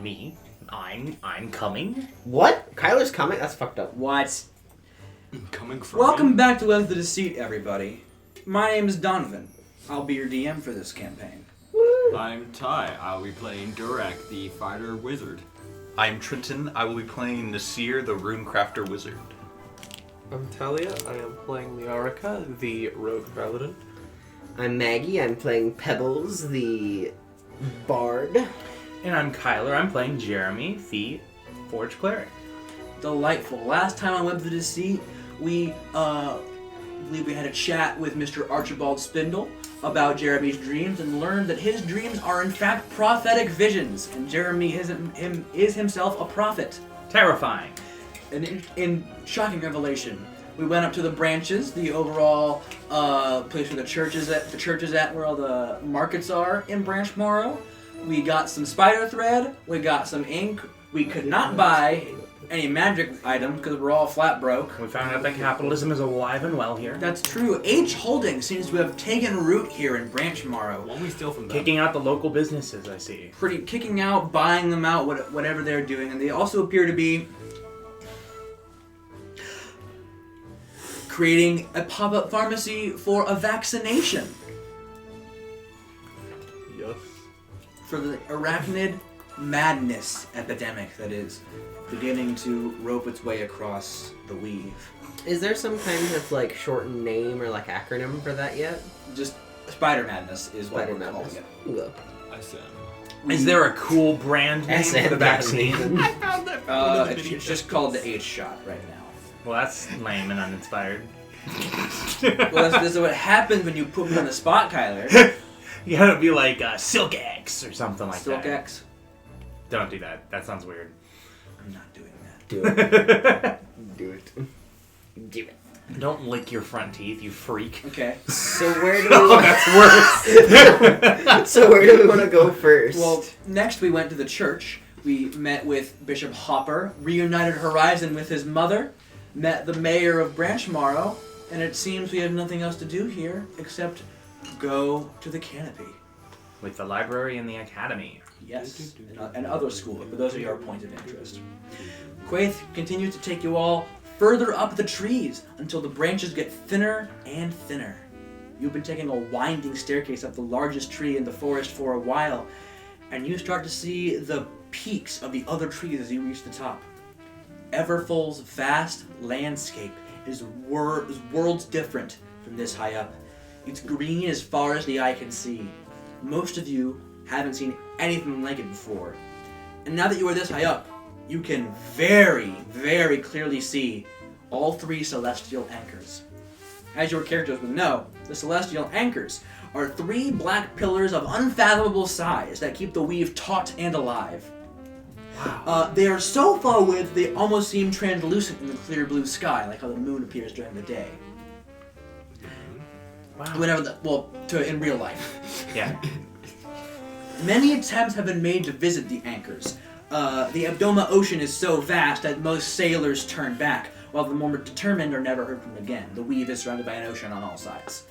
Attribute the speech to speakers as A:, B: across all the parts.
A: me. I'm coming.
B: What? Kyler's coming? That's fucked up.
C: What?
D: Coming from
C: Welcome back to Web of the Deceit, everybody. My name is Donovan. I'll be your DM for this campaign.
D: I'm Ty. I'll be playing Durek, the fighter wizard.
E: I'm Trenton. I will be playing Nasir, the runecrafter wizard.
F: I'm Talia. I am playing Liarica, the rogue paladin.
B: I'm Maggie. I'm playing Pebbles, the bard.
A: And I'm Kyler. I'm playing Jeremy, the forge cleric.
C: Delightful. Last time on Web of the Deceit, we believe we had a chat with Mr. Archibald Spindle about Jeremy's dreams and learned that his dreams are in fact prophetic visions, and Jeremy is himself a prophet.
A: Terrifying.
C: And in shocking revelation, we went up to the branches, the overall place where the church is at, where all the markets are in Branchmorrow. We got some spider thread. We got some ink. We could not buy any magic items because we're all flat broke.
A: We found out that capitalism is alive and well here.
C: That's true. H Holding seems to have taken root here in Branchmorrow.
D: Won't we steal from them?
A: Kicking out the local businesses, I see.
C: Kicking out, buying them out, whatever they're doing, and they also appear to be creating a pop-up pharmacy for a vaccination
F: Yes.
C: for the arachnid madness epidemic that is beginning to rope its way across the weave.
B: Is there some kind of like shortened name or like acronym for that yet?
C: Just spider madness is what
B: Spider
C: we're calling
B: Madness.
C: it.
B: Ooh.
D: SM.
A: Is there a cool brand name
B: SN
A: for the vaccine?
D: I found that.
C: It's just called the H shot right now.
A: Well, that's lame and uninspired.
C: Well, this is what happens when you put me on the spot, Kyler.
A: You gotta be like Silk X or something like
C: Silk
A: that.
C: X.
A: Don't do that. That sounds weird.
C: I'm not doing that.
B: Do it. Do it. Do it.
A: Don't lick your front teeth, you freak.
C: Okay.
B: So where do we?
A: Oh, that's worse.
B: So where do we want to go first?
C: Well, next we went to the church. We met with Bishop Hopper, reunited Horizon with his mother, met the mayor of Branchmorrow, and it seems we have nothing else to do here except go to the canopy.
A: With the library and the academy.
C: Yes, and other schools, but those are your points of interest. Quaith continues to take you all further up the trees until the branches get thinner and thinner. You've been taking a winding staircase up the largest tree in the forest for a while, and you start to see the peaks of the other trees as you reach the top. Everful's vast landscape is worlds different from this high up. It's green as far as the eye can see. Most of you haven't seen anything like it before. And now that you are this high up, you can very, very clearly see all three celestial anchors. As your characters would know, the celestial anchors are three black pillars of unfathomable size that keep the weave taut and alive. Wow. They are so far away that they almost seem translucent in the clear blue sky, like how the moon appears during the day.
A: Wow.
C: In real life.
A: Yeah.
C: Many attempts have been made to visit the anchors. The Abdoma Ocean is so vast that most sailors turn back, while the more determined are never heard from again. The weave is surrounded by an ocean on all sides.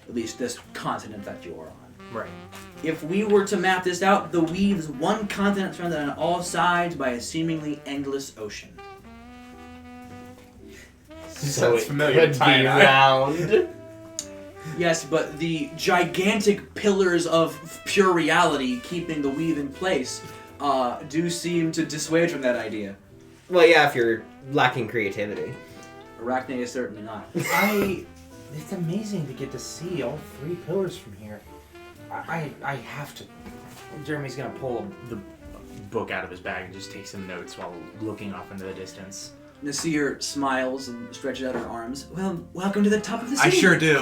C: At least this continent that you are on.
A: Right.
C: If we were to map this out, the weave is one continent surrounded on all sides by a seemingly endless ocean.
B: so
D: Sounds
B: it
D: familiar,
B: could be
D: tie-dye.
B: round.
C: Yes, but the gigantic pillars of pure reality keeping the weave in place do seem to dissuade from that idea.
B: Well, yeah, if you're lacking creativity.
C: Arachne is certainly not.
A: It's amazing to get to see all three pillars from here. I have to. Jeremy's gonna pull the book out of his bag and just take some notes while looking off into the distance.
C: Nasir smiles and stretches out her arms. Well, welcome to the top of the
E: I
C: city.
E: sure do.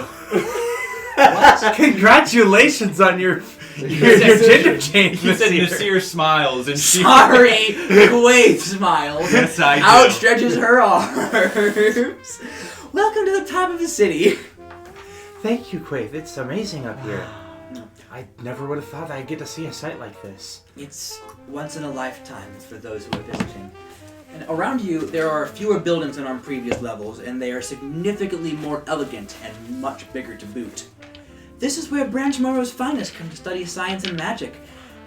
C: What?
A: Congratulations on your gender change,
E: He said
A: Nasir.
E: Nasir smiles and she...
C: Sorry, Quaith smiles.
E: Yes, I do.
C: Outstretches her arms. Welcome to the top of the city.
A: Thank you, Quaith. It's amazing up here. I never would have thought I'd get to see a sight like this.
C: It's once in a lifetime for those who are visiting. And around you, there are fewer buildings than on previous levels, and they are significantly more elegant and much bigger to boot. This is where Branchmorrow's finest come to study science and magic.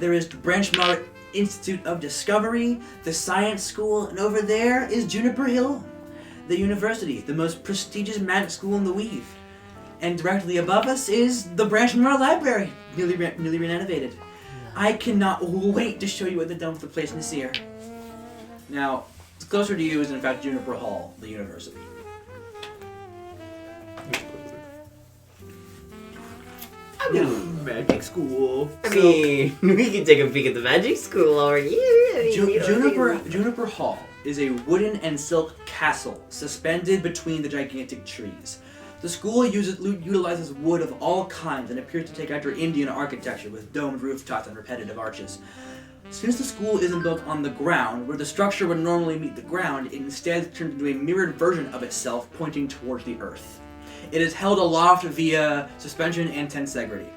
C: There is Branchmorrow Institute of Discovery, the Science School, and over there is Juniper Hill, the university, the most prestigious magic school in the Weave. And directly above us is the Branchmorrow Library, newly renovated. I cannot wait to show you what they've done with the place in this year. Now, closer to you is in fact Juniper Hall, the university.
F: Magic school.
B: I mean, we can take a peek at the magic school over here. I mean, you know,
C: Juniper Hall is a wooden and silk castle suspended between the gigantic trees. The school utilizes wood of all kinds and appears to take after Indian architecture with domed rooftops and repetitive arches. Since the school isn't built on the ground, where the structure would normally meet the ground, it instead turns into a mirrored version of itself pointing towards the earth. It is held aloft via suspension and tensegrity.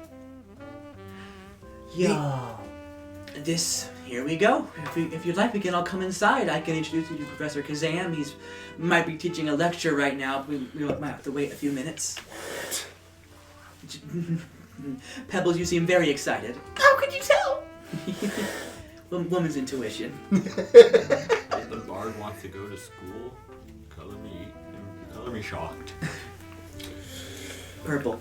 C: Here we go. If you'd like, we can all come inside. I can introduce you to Professor Kazam. He's might be teaching a lecture right now. We might have to wait a few minutes. Pebbles, you seem very excited.
B: How could you tell?
C: Woman's intuition.
D: If the bard wants to go to school, color me shocked.
C: Purple.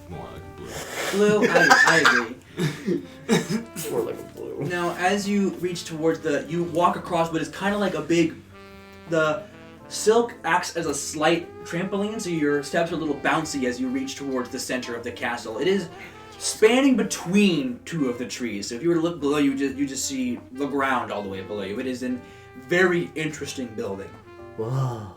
D: More like blue.
C: Blue, I agree.
B: More like a blue.
C: Now, as you reach towards you walk across what is kind of like the silk acts as a slight trampoline, so your steps are a little bouncy as you reach towards the center of the castle. It is spanning between two of the trees, so if you were to look below, you just see the ground all the way below you. It is a very interesting building.
B: Whoa.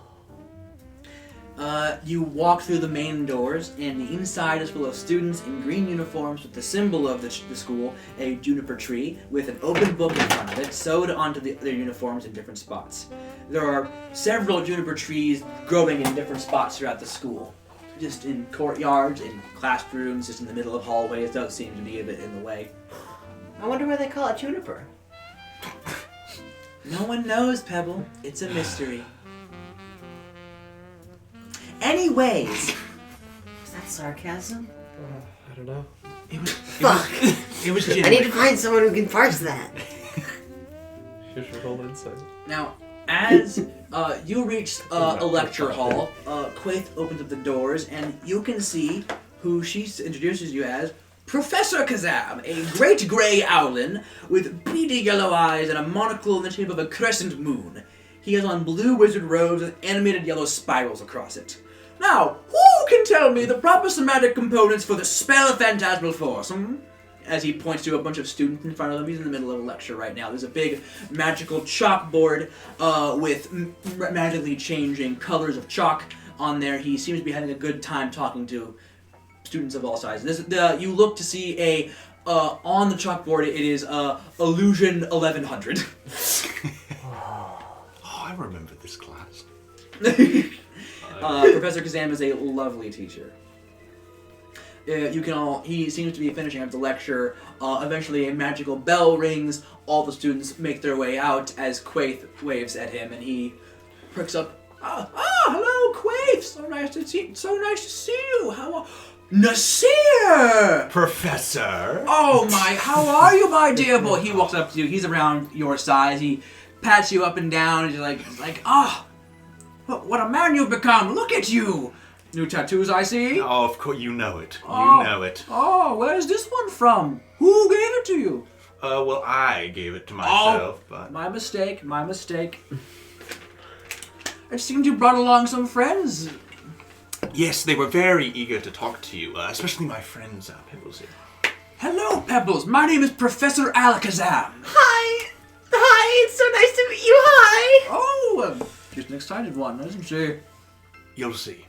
C: You walk through the main doors, and the inside is full of students in green uniforms with the symbol of the school, a juniper tree, with an open book in front of it, sewed onto their uniforms in different spots. There are several juniper trees growing in different spots throughout the school. Just in courtyards, in classrooms, just in the middle of hallways. Does seem to be a bit in the way.
B: I wonder why they call it juniper.
C: No one knows, Pebble. It's a mystery. Anyways.
B: Is that sarcasm?
F: I don't know.
B: Fuck!
A: It was
B: I need to
A: genuine.
B: find someone who can parse that.
F: You should roll insight.
C: Now, as you reach a lecture hall, Quaith opens up the doors, and you can see who she introduces you as Professor Kazam, a great grey owlin with beady yellow eyes and a monocle in the shape of a crescent moon. He has on blue wizard robes with animated yellow spirals across it. Now, who can tell me the proper somatic components for the spell of Phantasmal Force? As he points to a bunch of students in front of him. He's in the middle of a lecture right now. There's a big magical chalkboard with magically changing colors of chalk on there. He seems to be having a good time talking to students of all sizes. You look to see on the chalkboard, it is Illusion 1100.
E: I remember this class.
C: Professor Kazam is a lovely teacher. He seems to be finishing up the lecture. Eventually a magical bell rings. All the students make their way out as Quaith waves at him, and he pricks up. Hello, Quaith! So nice to see you. How are Nasir!
E: Professor!
C: Oh my, how are you, my dear boy? He walks up to you. He's around your size. He pats you up and down, and he's like, what a man you've become. Look at you. New tattoos, I see.
E: Oh, of course, you know it.
C: Oh.
E: You know it.
C: Oh, where's this one from? Who gave it to you?
E: Well, I gave it to myself, but...
C: My mistake. It seemed you brought along some friends.
E: Yes, they were very eager to talk to you, especially my friends, Pebbles here.
C: Hello, Pebbles. My name is Professor Alakazam.
B: Hi! Hi! It's so nice to meet you! Hi!
C: Oh, she's an excited one, isn't she?
E: You'll see.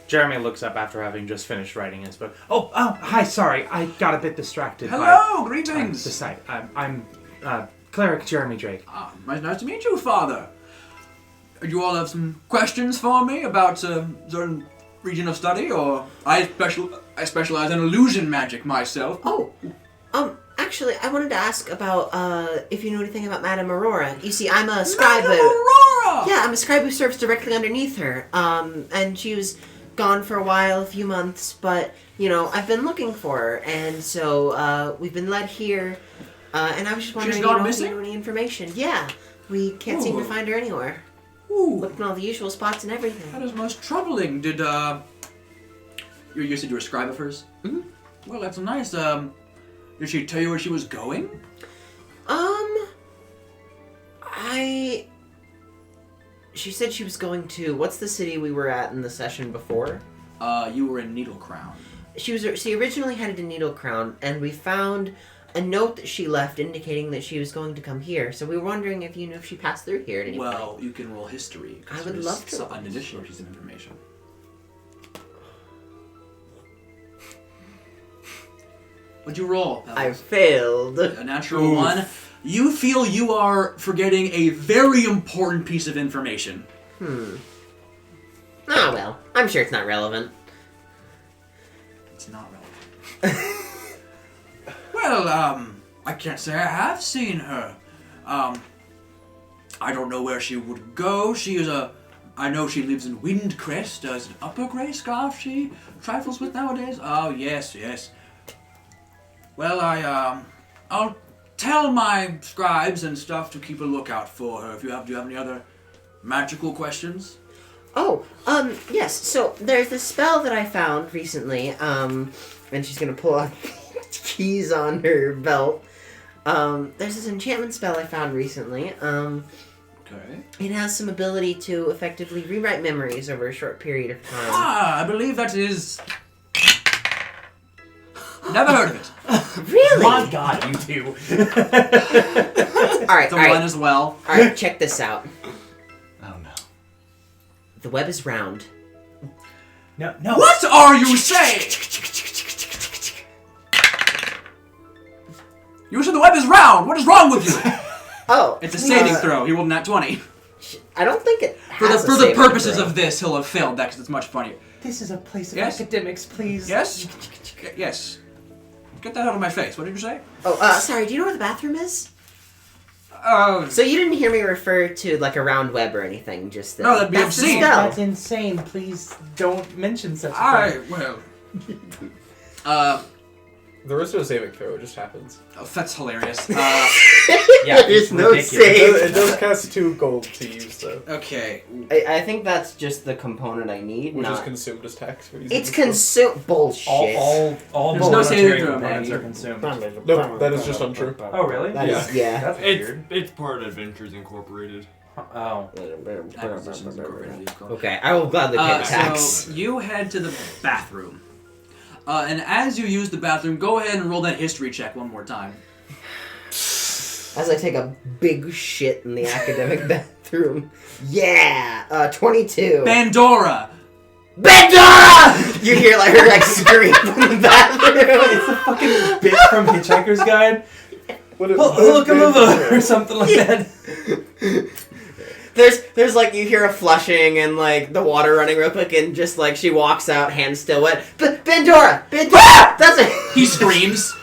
A: Jeremy looks up after having just finished writing his book. Oh, hi, sorry. I got a bit distracted
C: Hello,
A: by...
C: greetings.
A: Deceit. I'm Cleric Jeremy Drake.
C: Nice to meet you, Father. You all have some questions for me about a certain region of study, or I specialize in illusion magic myself.
B: Actually, I wanted to ask about, if you know anything about Madame Aurora. You see, I'm a scribe
C: Madame Aurora!
B: Yeah, I'm a scribe who serves directly underneath her. And she was gone for a while, a few months, but, I've been looking for her, and so we've been led here, and I was just wondering,
C: She's gone
B: if
C: missing?
B: you know any information. Yeah, we can't seem to find her anywhere.
C: Ooh,
B: Looked in all the usual spots and everything.
C: that is most troubling. Did, you said you were a scribe of hers?
B: Mhm.
C: Well, that's nice. Did she tell you where she was going?
B: She said she was going to, what's the city we were at in the session before?
C: You were in Needle Crown.
B: She originally headed to Needle Crown, and we found a note that she left indicating that she was going to come here. So we were wondering if you knew if she passed through here at any point.
C: Well, you can roll history. 'Cause
B: I would
C: there's
B: love to roll
C: an additional piece of information. What'd you roll?
B: I failed.
C: A natural 1. You feel you are forgetting a very important piece of information.
B: Oh well, I'm sure it's not relevant.
C: It's not relevant. Well, I can't say I have seen her. I don't know where she would go. I know she lives in Windcrest. Is it Upper Grayscarf she trifles with nowadays? Oh, yes. Well, I'll tell my scribes and stuff to keep a lookout for her. Do you have any other magical questions?
B: Oh, yes. So there's this spell that I found recently. And she's gonna pull out keys on her belt. There's this enchantment spell I found recently.
C: Okay.
B: It has some ability to effectively rewrite memories over a short period of time.
C: I believe that is... Never heard of it.
B: Really?
A: My God, you two.
B: All right,
C: The
B: all right,
C: one as well.
B: all right. Check this out.
E: Oh no.
B: The web is round.
A: No.
C: What are you saying? You said the web is round. What is wrong with you?
B: Oh,
C: It's a saving throw. He rolled a nat 20.
B: I don't think it
C: For
B: has
C: the
B: a saving
C: purposes
B: throw.
C: of this, he'll have failed that because it's much funnier.
A: This is a place of
C: Yes?
A: academics, please.
C: Yes? Yes. Get that out of my face. What did you say?
B: Oh, sorry. Do you know where the bathroom is?
C: Oh,
B: So you didn't hear me refer to like a round web or anything? Just that.
C: No, that'd be
B: that's the
C: obscene.
B: spell.
A: That's insane. Please don't mention such a thing.
C: alright, well.
F: There is no saving throw, it just happens.
C: Oh, that's hilarious.
A: Yeah,
B: There's
A: it's
B: no
A: ridiculous.
B: save.
F: It does cost 2 gold to use, though.
C: Okay.
B: I think that's just the component I need.
F: Which is
B: not...
F: consumed as tax for using
B: It's
F: this spell.
B: consumed. Bullshit.
A: All
C: There's no saving
A: monetary
C: throw,
A: components
C: Maggie.
A: are consumed.
F: Nope, that is just untrue.
A: Oh, really?
B: That is- yeah.
A: That's weird.
D: It's part of Adventures Incorporated.
A: Oh.
C: Acquisitions Incorporated, it's called.
B: Okay, I will gladly pay the tax.
C: So you head to the bathroom. And as you use the bathroom, go ahead and roll that history check one more time.
B: As I take a big shit in the academic bathroom. Yeah! 22.
C: Pandora!
B: Bandora! You hear like her like scream from the bathroom.
A: It's a fucking bit from Hitchhiker's Guide.
F: What
A: Look him over or something like that.
B: There's like you hear a flushing and like the water running real quick and just like she walks out, hands still wet. Bandora! That's it!
C: He screams.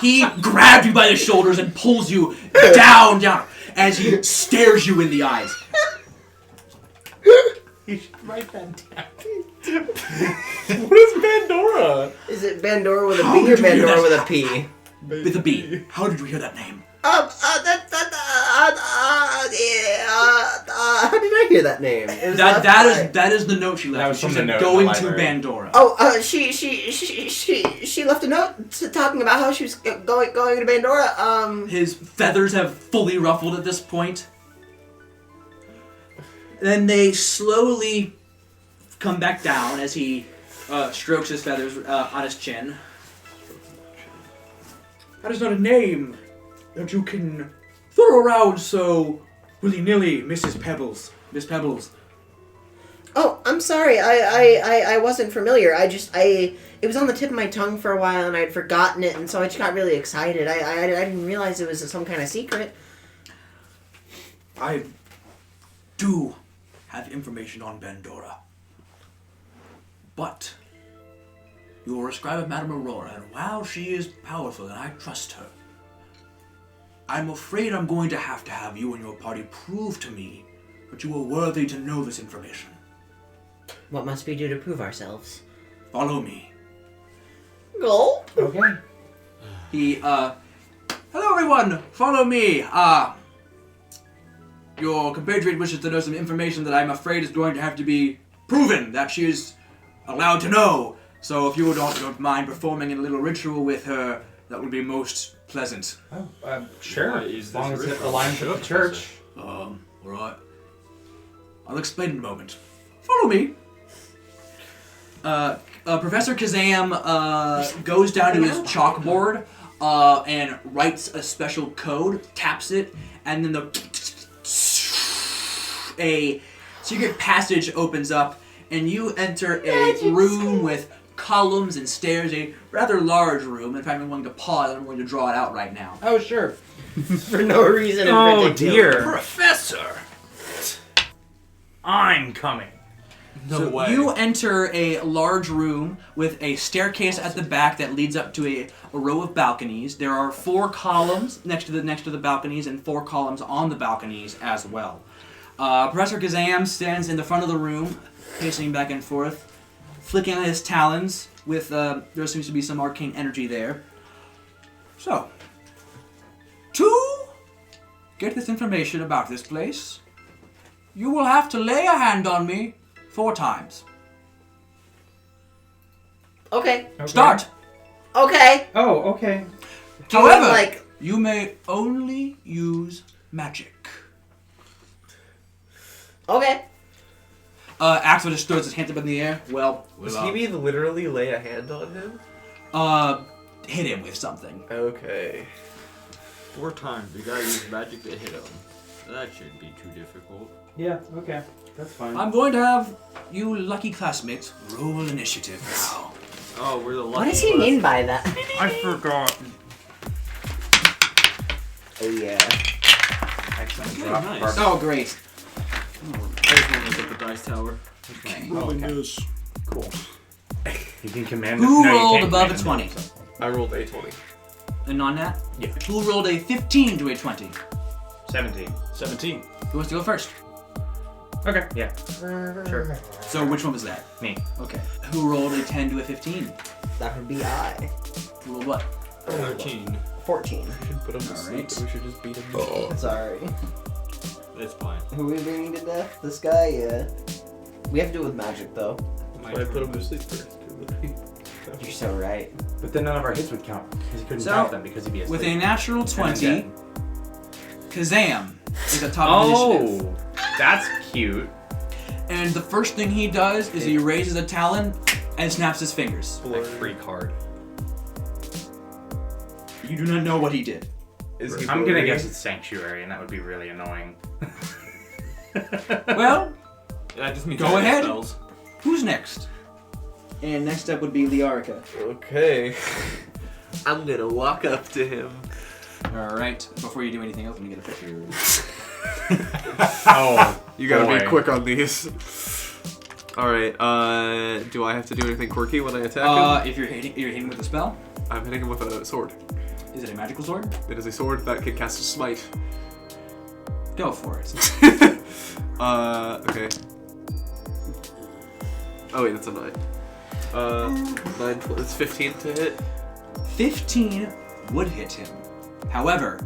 C: He grabs you by the shoulders and pulls you down as he stares you in the eyes.
A: You should write that down.
F: What is Pandora?
B: Is it Bandora with a
C: How
B: B or
C: did you hear
B: Bandora
C: that?
B: with a P?
C: With a B. How did you hear that name?
B: How did I hear that name? It was left by-
C: That is the note she left.
A: That was
C: She
A: from the
C: said
A: note in
C: going
A: the
C: to
A: library.
C: Bandora.
B: Oh, she left a note talking about how she was going to Bandora.
C: His feathers have fully ruffled at this point. Then they slowly come back down as he strokes his feathers on his chin. That is not a name that you can throw around so willy-nilly, Mrs. Pebbles. Miss Pebbles.
B: Oh, I'm sorry. I wasn't familiar. It was on the tip of my tongue for a while, and I'd forgotten it, and so I just got really excited. I didn't realize it was some kind of secret.
C: I do have information on Bandora. But you are a scribe of Madame Aurora, and while she is powerful and I trust her, I'm afraid I'm going to have you and your party prove to me that you are worthy to know this information.
B: What must we do to prove ourselves?
C: Follow me.
B: Go.
A: Okay.
C: He, hello everyone, follow me. Your compatriot wishes to know some information that I'm afraid is going to have to be proven that she is allowed to know. So if you don't mind performing a little ritual with her, that would be most pleasant.
A: Oh, sure.
D: Why is
A: As long
D: this
A: as it
D: ritual?
A: aligns with the church.
C: Alright. I'll explain in a moment. Follow me. Professor Kazam goes down to his chalkboard and writes a special code, taps it, and then a secret passage opens up, and you enter a room with columns and stairs, a rather large room. In fact, I'm going to pause. I'm going to draw it out right now.
A: Oh, sure.
B: For no reason in
A: Oh,
B: particular.
A: dear.
E: Professor!
A: I'm coming.
E: No way.
C: You enter a large room with a staircase at the back that leads up to a row of balconies. There are 4 columns next to the balconies and 4 columns on the balconies as well. Professor Kazam stands in the front of the room, pacing back and forth, flicking on his talons with, there seems to be some arcane energy there. So, to get this information about this place, you will have to lay a hand on me 4 times.
B: Okay.
C: Start!
B: Okay.
A: Oh, okay.
C: However,
B: like-
C: you may only use magic.
B: Okay.
C: Axel just throws his hands up in the air. Well,
F: Does he mean literally lay a hand on him?
C: hit him with something.
F: Okay.
D: 4 times. You gotta use magic to hit him. That shouldn't be too difficult.
A: Yeah, okay. That's fine.
C: I'm going to have you lucky classmates roll initiative now.
D: Oh, we're the lucky
B: What does he mean by that?
A: I forgot.
B: Oh yeah.
A: Excellent.
D: Okay,
A: Drop
D: nice.
A: part.
C: Oh, great.
D: I just want to look at the dice tower.
C: Okay.
D: Rolling
A: okay.
D: this.
A: Cool. You can command
C: Who
A: no, you
C: rolled
A: can't
C: above a
A: command
C: 20?
A: it.
F: I rolled a 20.
C: A non-nat?
A: Yeah.
C: Who rolled a 15 to a 20?
A: 17.
D: 17.
C: Who wants to go first?
A: Okay. Yeah. Sure.
C: So which one was that?
A: Me.
C: Okay. Who rolled a 10 to a 15?
B: That would be I.
C: Who rolled what?
D: 13.
B: 14.
F: We should put him to sleep,
C: Alright.
F: and we should just beat him.
B: Sorry.
D: That's fine.
B: Who are we beating to death? This guy? Yeah. We have to do it with magic though.
D: My
F: Why put
D: turn.
F: him to sleep first?
B: You're so right.
A: But then none of our hits would count because he couldn't
C: So,
A: count them because he'd be asleep.
C: With a natural 20,
A: dead.
C: Kazam is at top of initiative.
A: Oh, that's cute.
C: And the first thing he does is he raises a talon and snaps his fingers.
A: Like free card.
C: You do not know what he did.
F: Is he
A: I'm gonna
F: blurry?
A: guess it's sanctuary, and that would be really annoying.
C: Well,
D: That just means
C: Go
D: I
C: ahead.
D: have spells.
C: who's next? And next up would be Liarica.
F: Okay. I'm gonna walk up to him.
C: Alright, before you do anything else, let me get a picture.
A: Oh,
F: You gotta
A: boy.
F: be quick on these. Alright, do I have to do anything quirky when I attack him?
C: If you're hitting with a spell,
F: I'm hitting him with a sword.
C: is it a magical sword?
F: It is a sword that can cast a smite.
C: Go for it.
F: Okay. Oh wait, that's a 9. 9, it's 15 to hit.
C: 15 would hit him. However,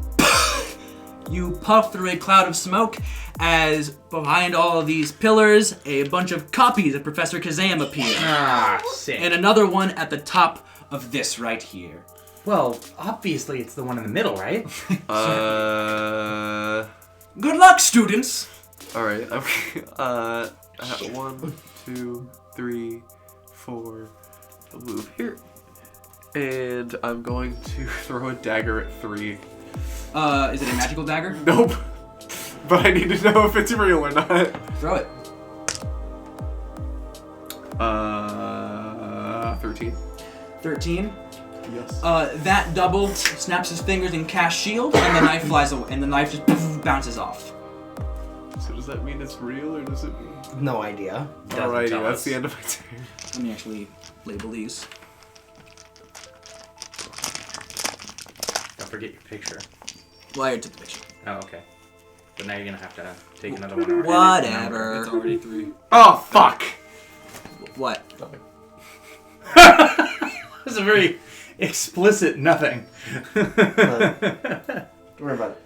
C: you puff through a cloud of smoke as behind all of these pillars, a bunch of copies of Professor Kazam appear.
A: Ah, sick.
C: And another one at the top of this right here.
A: Well, obviously it's the one in the middle, right?
C: Good luck, students!
F: Alright, I have 1, 2, 3, 4. I'll move here. And I'm going to throw a dagger at 3.
C: Is it a magical dagger?
F: Nope. But I need to know if it's real or not.
C: Throw it.
F: 13.
C: 13.
F: Yes.
C: That double snaps his fingers and casts shield, and the knife flies away, and the knife just bounces off.
F: So does that mean it's real or does it mean?
B: No idea.
A: Doesn't
F: Alrighty,
A: tell
F: that's
A: us.
F: the end of my turn.
C: Let me actually label these.
A: Don't forget your picture.
C: Well, I took the picture.
A: Oh, okay. But now you're gonna have to take another one. or edit the number.
C: Whatever.
D: It's already 3.
F: Oh fuck! Nothing.
A: That's a very explicit nothing.
B: Don't worry about it.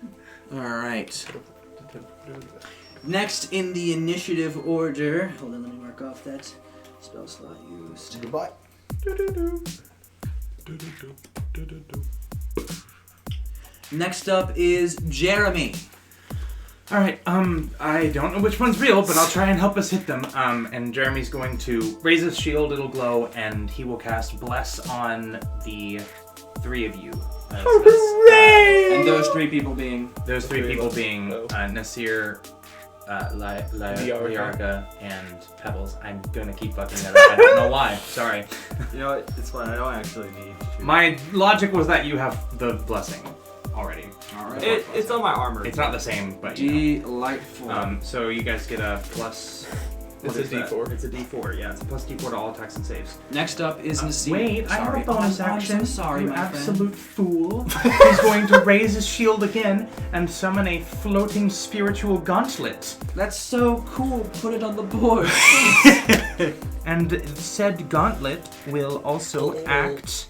C: Alright. Next in the initiative order. Hold on, let me mark off that spell slot used.
B: Goodbye.
C: Next up is Jeremy.
A: Alright, I don't know which one's real, but I'll try and help us hit them. And Jeremy's going to raise his shield, it'll glow, and he will cast Bless on the 3 of you.
C: Hooray! And those 3 people being...
A: Those 3 people being
F: Oh.
A: Nasir, Liarka, and Pebbles. I'm gonna keep fucking that up. I don't know why. Sorry.
D: You know what? It's fine. I don't actually need to.
A: My logic was that you have the blessing already.
C: Alright.
D: It's on my armor.
A: It's not the same, but you know.
C: Delightful.
A: So you guys get a plus.
F: It's
A: what
F: a
A: is that?
F: D4.
A: It's a D4. Yeah, it's a plus D4 to all attacks and saves.
C: Next up is Nasir.
A: Wait, I have a bonus action.
C: I'm so sorry,
A: you
C: my
A: absolute fool. He's going to raise his shield again and summon a floating spiritual gauntlet.
C: friend. That's so cool. Put it on the board.
A: And said gauntlet will also act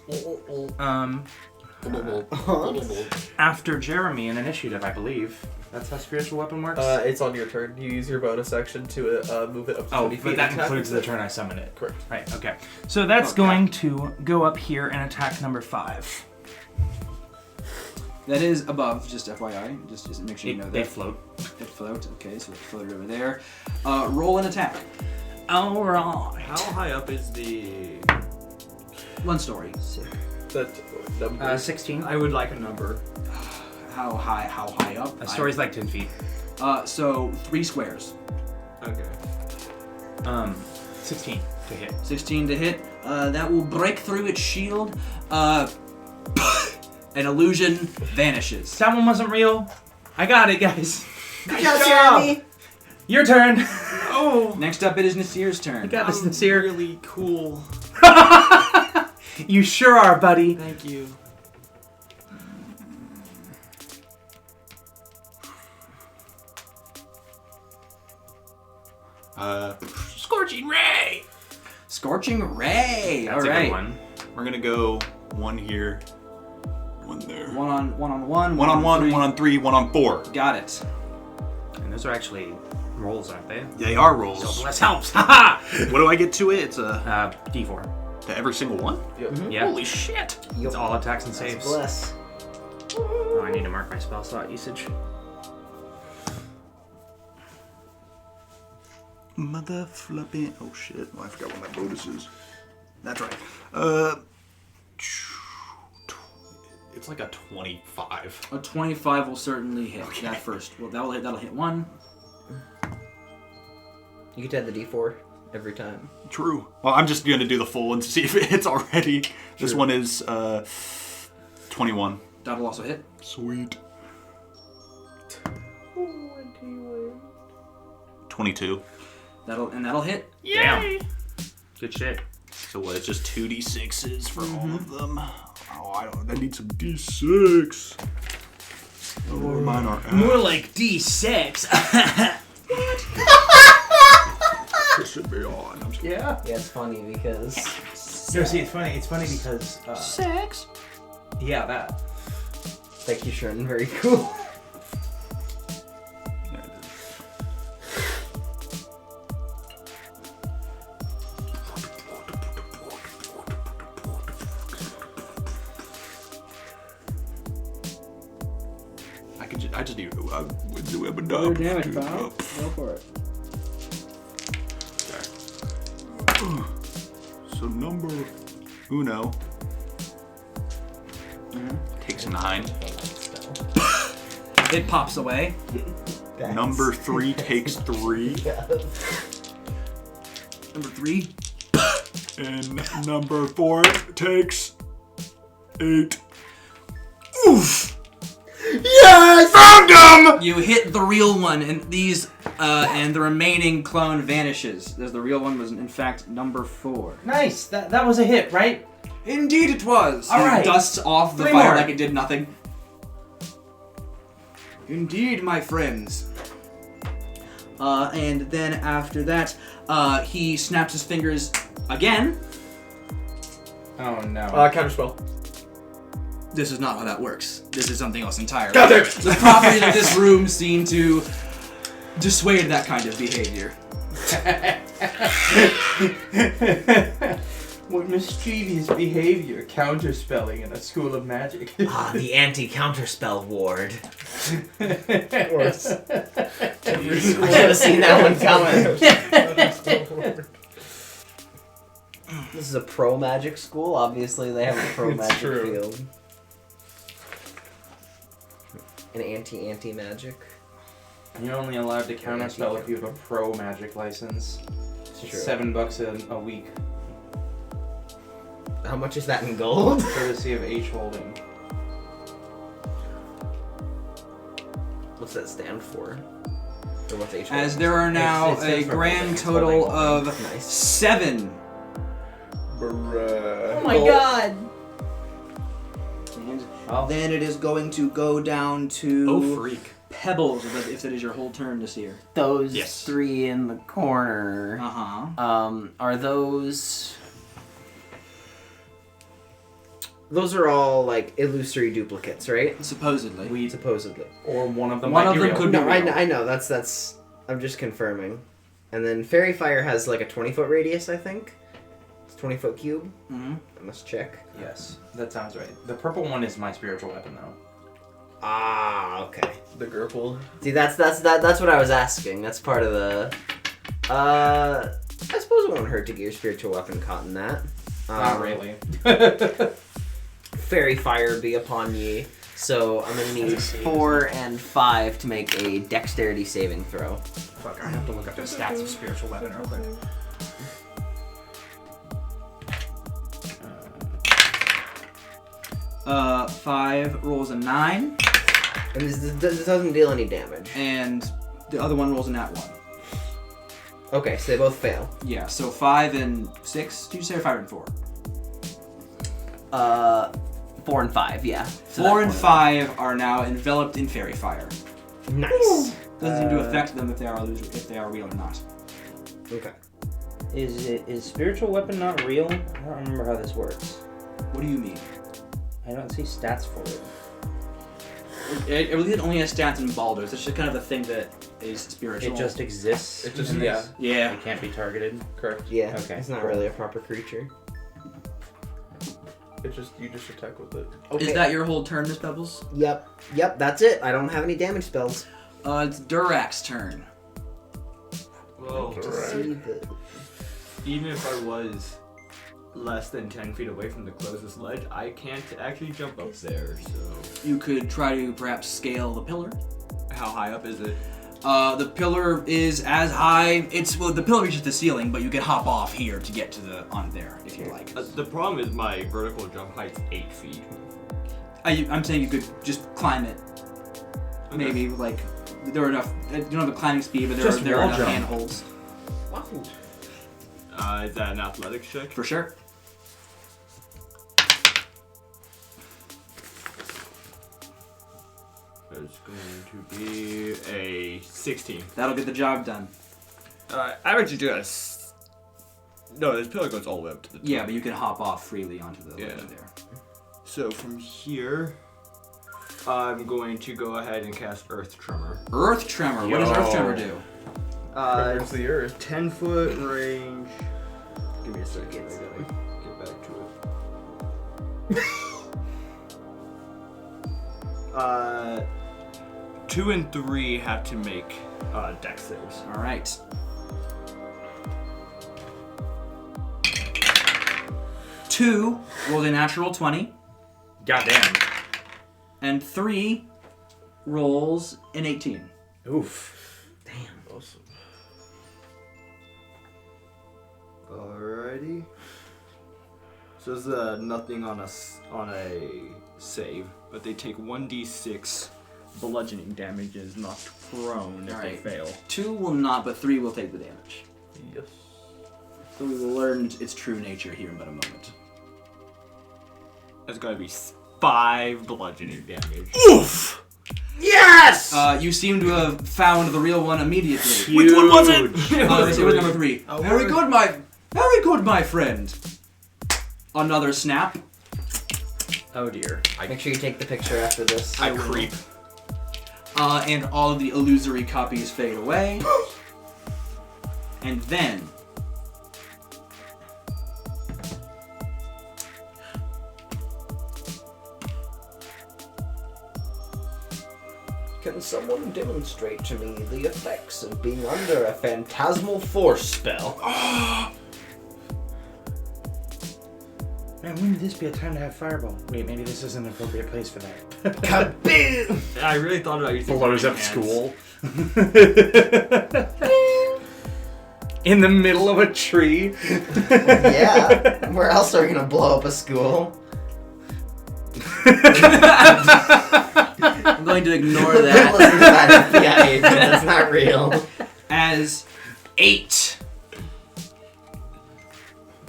A: after Jeremy in initiative, I believe. That's how spiritual weapon works.
F: It's on your turn. You use your bonus action to move it up to 20 feet.
A: But that
F: and attack
A: includes
F: with
A: the
F: it.
A: turn I summon it.
F: Correct.
A: Right, okay. So that's going to go up here and attack number 5.
C: That is above, just FYI. Just make sure you know that.
A: They float.
C: They float. Okay, so it floated over there. Roll an attack.
A: Alright.
D: How high up is the?
C: 1 story.
F: That number.
A: 16.
D: I would like a number.
C: How high up?
A: A story's like 10 feet.
C: So 3 squares.
D: Okay.
A: 16 to hit.
C: 16 to hit. That will break through its shield. An illusion vanishes.
A: That one wasn't real. I got it, guys.
B: Good job, Jeremy.
A: Your turn.
D: Oh,
C: Next up, it is Nasir's turn.
A: You got this, Nasir.
D: really cool.
A: You sure are, buddy.
D: Thank you.
E: Scorching Ray!
C: Scorching Ray.
A: That's
C: All
A: a
C: right.
A: good one.
E: We're gonna go 1 here, 1 there.
C: One on one.
E: 1 on 1,
C: three.
E: 1 on 3, 1 on 4.
C: Got it.
A: And those are actually rolls, aren't they?
E: They are
A: So
E: rolls.
A: bless helps. Haha!
E: What do I get to it? It's a
A: D4.
E: to every single one?
A: Yeah.
E: Holy shit!
A: It's all attacks and saves.
B: Bless.
A: Oh, I need to mark my spell slot usage.
E: Mother flipping. Oh shit. Oh, I forgot what my bonus is. That's right. It's like a 25.
C: A 25 will certainly hit. That first. Well, that'll hit 1.
B: You get to add the D4 every time.
E: True. Well, I'm just gonna do the full and see if it hits already. This one is 21.
C: That'll also hit.
E: Sweet. 22.
C: That'll hit.
A: Damn. Good shit.
E: So what? It's just 2d6s for all of them. Oh, I need some d6. Oh, where mine are at.
A: More like D6.
E: It should be on. I'm just
A: Yeah.
B: Yeah, it's funny because
A: No, see, it's funny. It's funny because.
C: Sex.
A: Yeah, that.
B: thank you, Sharon. Very cool.
E: There it is. I just need to do a
C: Your damage, pal. Go for it.
E: So number uno takes 9.
C: It pops away.
E: Number 3 takes 3.
C: Number 3.
E: And number 4 takes 8.
C: Oof!
B: Yes!
E: Found him!
C: You hit the real one, and these, and the remaining clone vanishes. As the real one was, in fact, number 4.
A: Nice. That was a hit, right?
C: Indeed, it was.
A: All right.
C: It dusts off the
A: 3
C: fire
A: more.
C: like it did nothing. Indeed, my friends. And then after that, he snaps his fingers Again,
A: Oh no.
G: Counterspell.
C: this is not how that works. This is something else entirely.
G: God damn it!
C: The properties of this room seem to dissuade that kind of behavior.
A: What mischievous behavior, counterspelling in a school of magic.
B: The anti-counterspell ward.
G: Of course.
B: I should have seen that one coming. This is a pro magic school. Obviously, they have a pro
G: It's
B: magic
G: true.
B: field. An anti magic.
A: You're only allowed to counterspell if you have a pro magic license. It's
B: True.
A: $7 a week,
B: How much is that in gold?
A: courtesy of H Holding.
B: What's that stand for? Or what's H?
C: As there are now
A: It stands
C: a
A: for
C: grand
A: holding.
C: total of
B: Nice.
C: 7.
G: Bruh.
B: my god!
C: And
A: Oh.
C: then it is going to go down to
D: Oh, freak.
C: Pebbles, if that is your whole turn this year.
B: Those
D: Yes.
B: 3 in the corner.
C: Uh-huh.
B: Are those? Those are all like illusory duplicates, right?
C: Supposedly.
B: Supposedly.
A: Or one of them
C: One
A: might
C: of
A: be
C: them
A: real.
C: could be
B: No,
C: real.
B: I know. That's. I'm just confirming. And then Fairy Fire has like a 20-foot radius, I think. It's 20-foot cube.
C: Mm-hmm.
B: I must check.
A: Yes, that sounds right. The purple one is my spiritual weapon, though.
B: Ah, okay.
G: The Gurple.
B: See, that's what I was asking. That's part of the. I suppose it won't hurt to get your spiritual weapon caught in that.
A: Not really.
B: Fairy Fire be upon ye. So I'm gonna need 4 and 5 to make a dexterity saving throw.
A: Fuck, I have to look up the stats of spiritual weapon real quick.
C: 5 rolls a 9,
B: And this doesn't deal any damage.
C: and the other one rolls a nat 1.
B: Okay, so they both fail.
C: Yeah, so 5 and 6. Did you say or 5 and 4?
B: 4 and 5, yeah. So
C: 4
B: that
C: and
B: one.
C: 5 are now enveloped in fairy fire.
B: Nice.
C: Doesn't seem to affect them if they are real or not.
B: Okay.
A: Is spiritual weapon not real? I don't remember how this works.
C: What do you mean?
A: I don't see stats for it.
C: It really only has stats in Baldur's. It's just kind of the thing that is spiritual.
A: It just exists.
G: It just-
A: in
G: yeah.
A: this?
C: Yeah.
A: It can't be targeted.
G: Correct.
B: Yeah.
A: Okay,
B: It's not
A: cool.
B: really a proper creature.
G: You just attack with it.
B: Okay.
C: Is that your whole turn, Miss Pebbles?
B: Yep, that's it. I don't have any damage spells.
C: It's Durak's turn.
D: Well,
B: See the...
D: even if I was less than 10 feet away from the closest ledge, I can't actually jump up there, so...
C: You could try to perhaps scale the pillar.
D: How high up is it?
C: The pillar is as high. The pillar reaches the ceiling, but you can hop off here to get to on there if you like.
D: The problem is my vertical jump height's 8 feet.
C: I'm saying you could just climb it.
D: Okay.
C: Maybe like there are enough. You don't have a climbing speed, but there
A: Just
C: are
A: wall
C: enough
A: jump.
C: handholds
D: Is that an athletics check?
C: for sure.
D: It's going to be a 16.
C: That'll get the job done.
E: I actually do No, this pillar goes all the way up to the top.
C: Yeah, but you can hop off freely onto the
E: Yeah.
C: ledge there.
D: So from here, I'm going to go ahead and cast Earth Tremor.
C: Earth Tremor. What does Earth Tremor do?
G: Tremors the earth.
D: 10-foot range. Give me a second. I gotta get back to it. 2 and 3 have to make dex saves.
C: All right. Two rolled a natural 20,
A: Goddamn.
C: and 3 rolls an 18.
A: Oof.
B: Damn.
G: Awesome.
D: Alrighty. So there's nothing on a save, but they take 1d6 bludgeoning damage and is knocked prone if
C: Alright.
D: they fail.
C: 2 will not, but 3 will take the damage.
G: Yes.
C: So we will learn its true nature here in but a moment.
D: That's gotta be 5 bludgeoning damage.
C: Oof!
B: Yes!
C: You seem to have found the real one immediately.
A: Which one was it?
C: It was number 3.
G: Oh,
C: Very
G: word.
C: good, my Very good, my friend. Another snap.
D: Oh dear.
B: Make sure you take the picture after this.
E: I creep.
C: And all of the illusory copies fade away. And then...
B: Can someone demonstrate to me the effects of being under a phantasmal force spell?
A: Man, wouldn't this be a time to have fireball? Wait, maybe this isn't an appropriate place for that.
B: Kaboom!
D: I really thought about using
A: Blows
D: my
A: up
D: hands.
A: school. In the middle of a tree.
B: Yeah. Where else are we gonna blow up a school?
C: I'm going to ignore
B: Listen
C: that.
B: to that FBI agent. That's not real.
C: As 8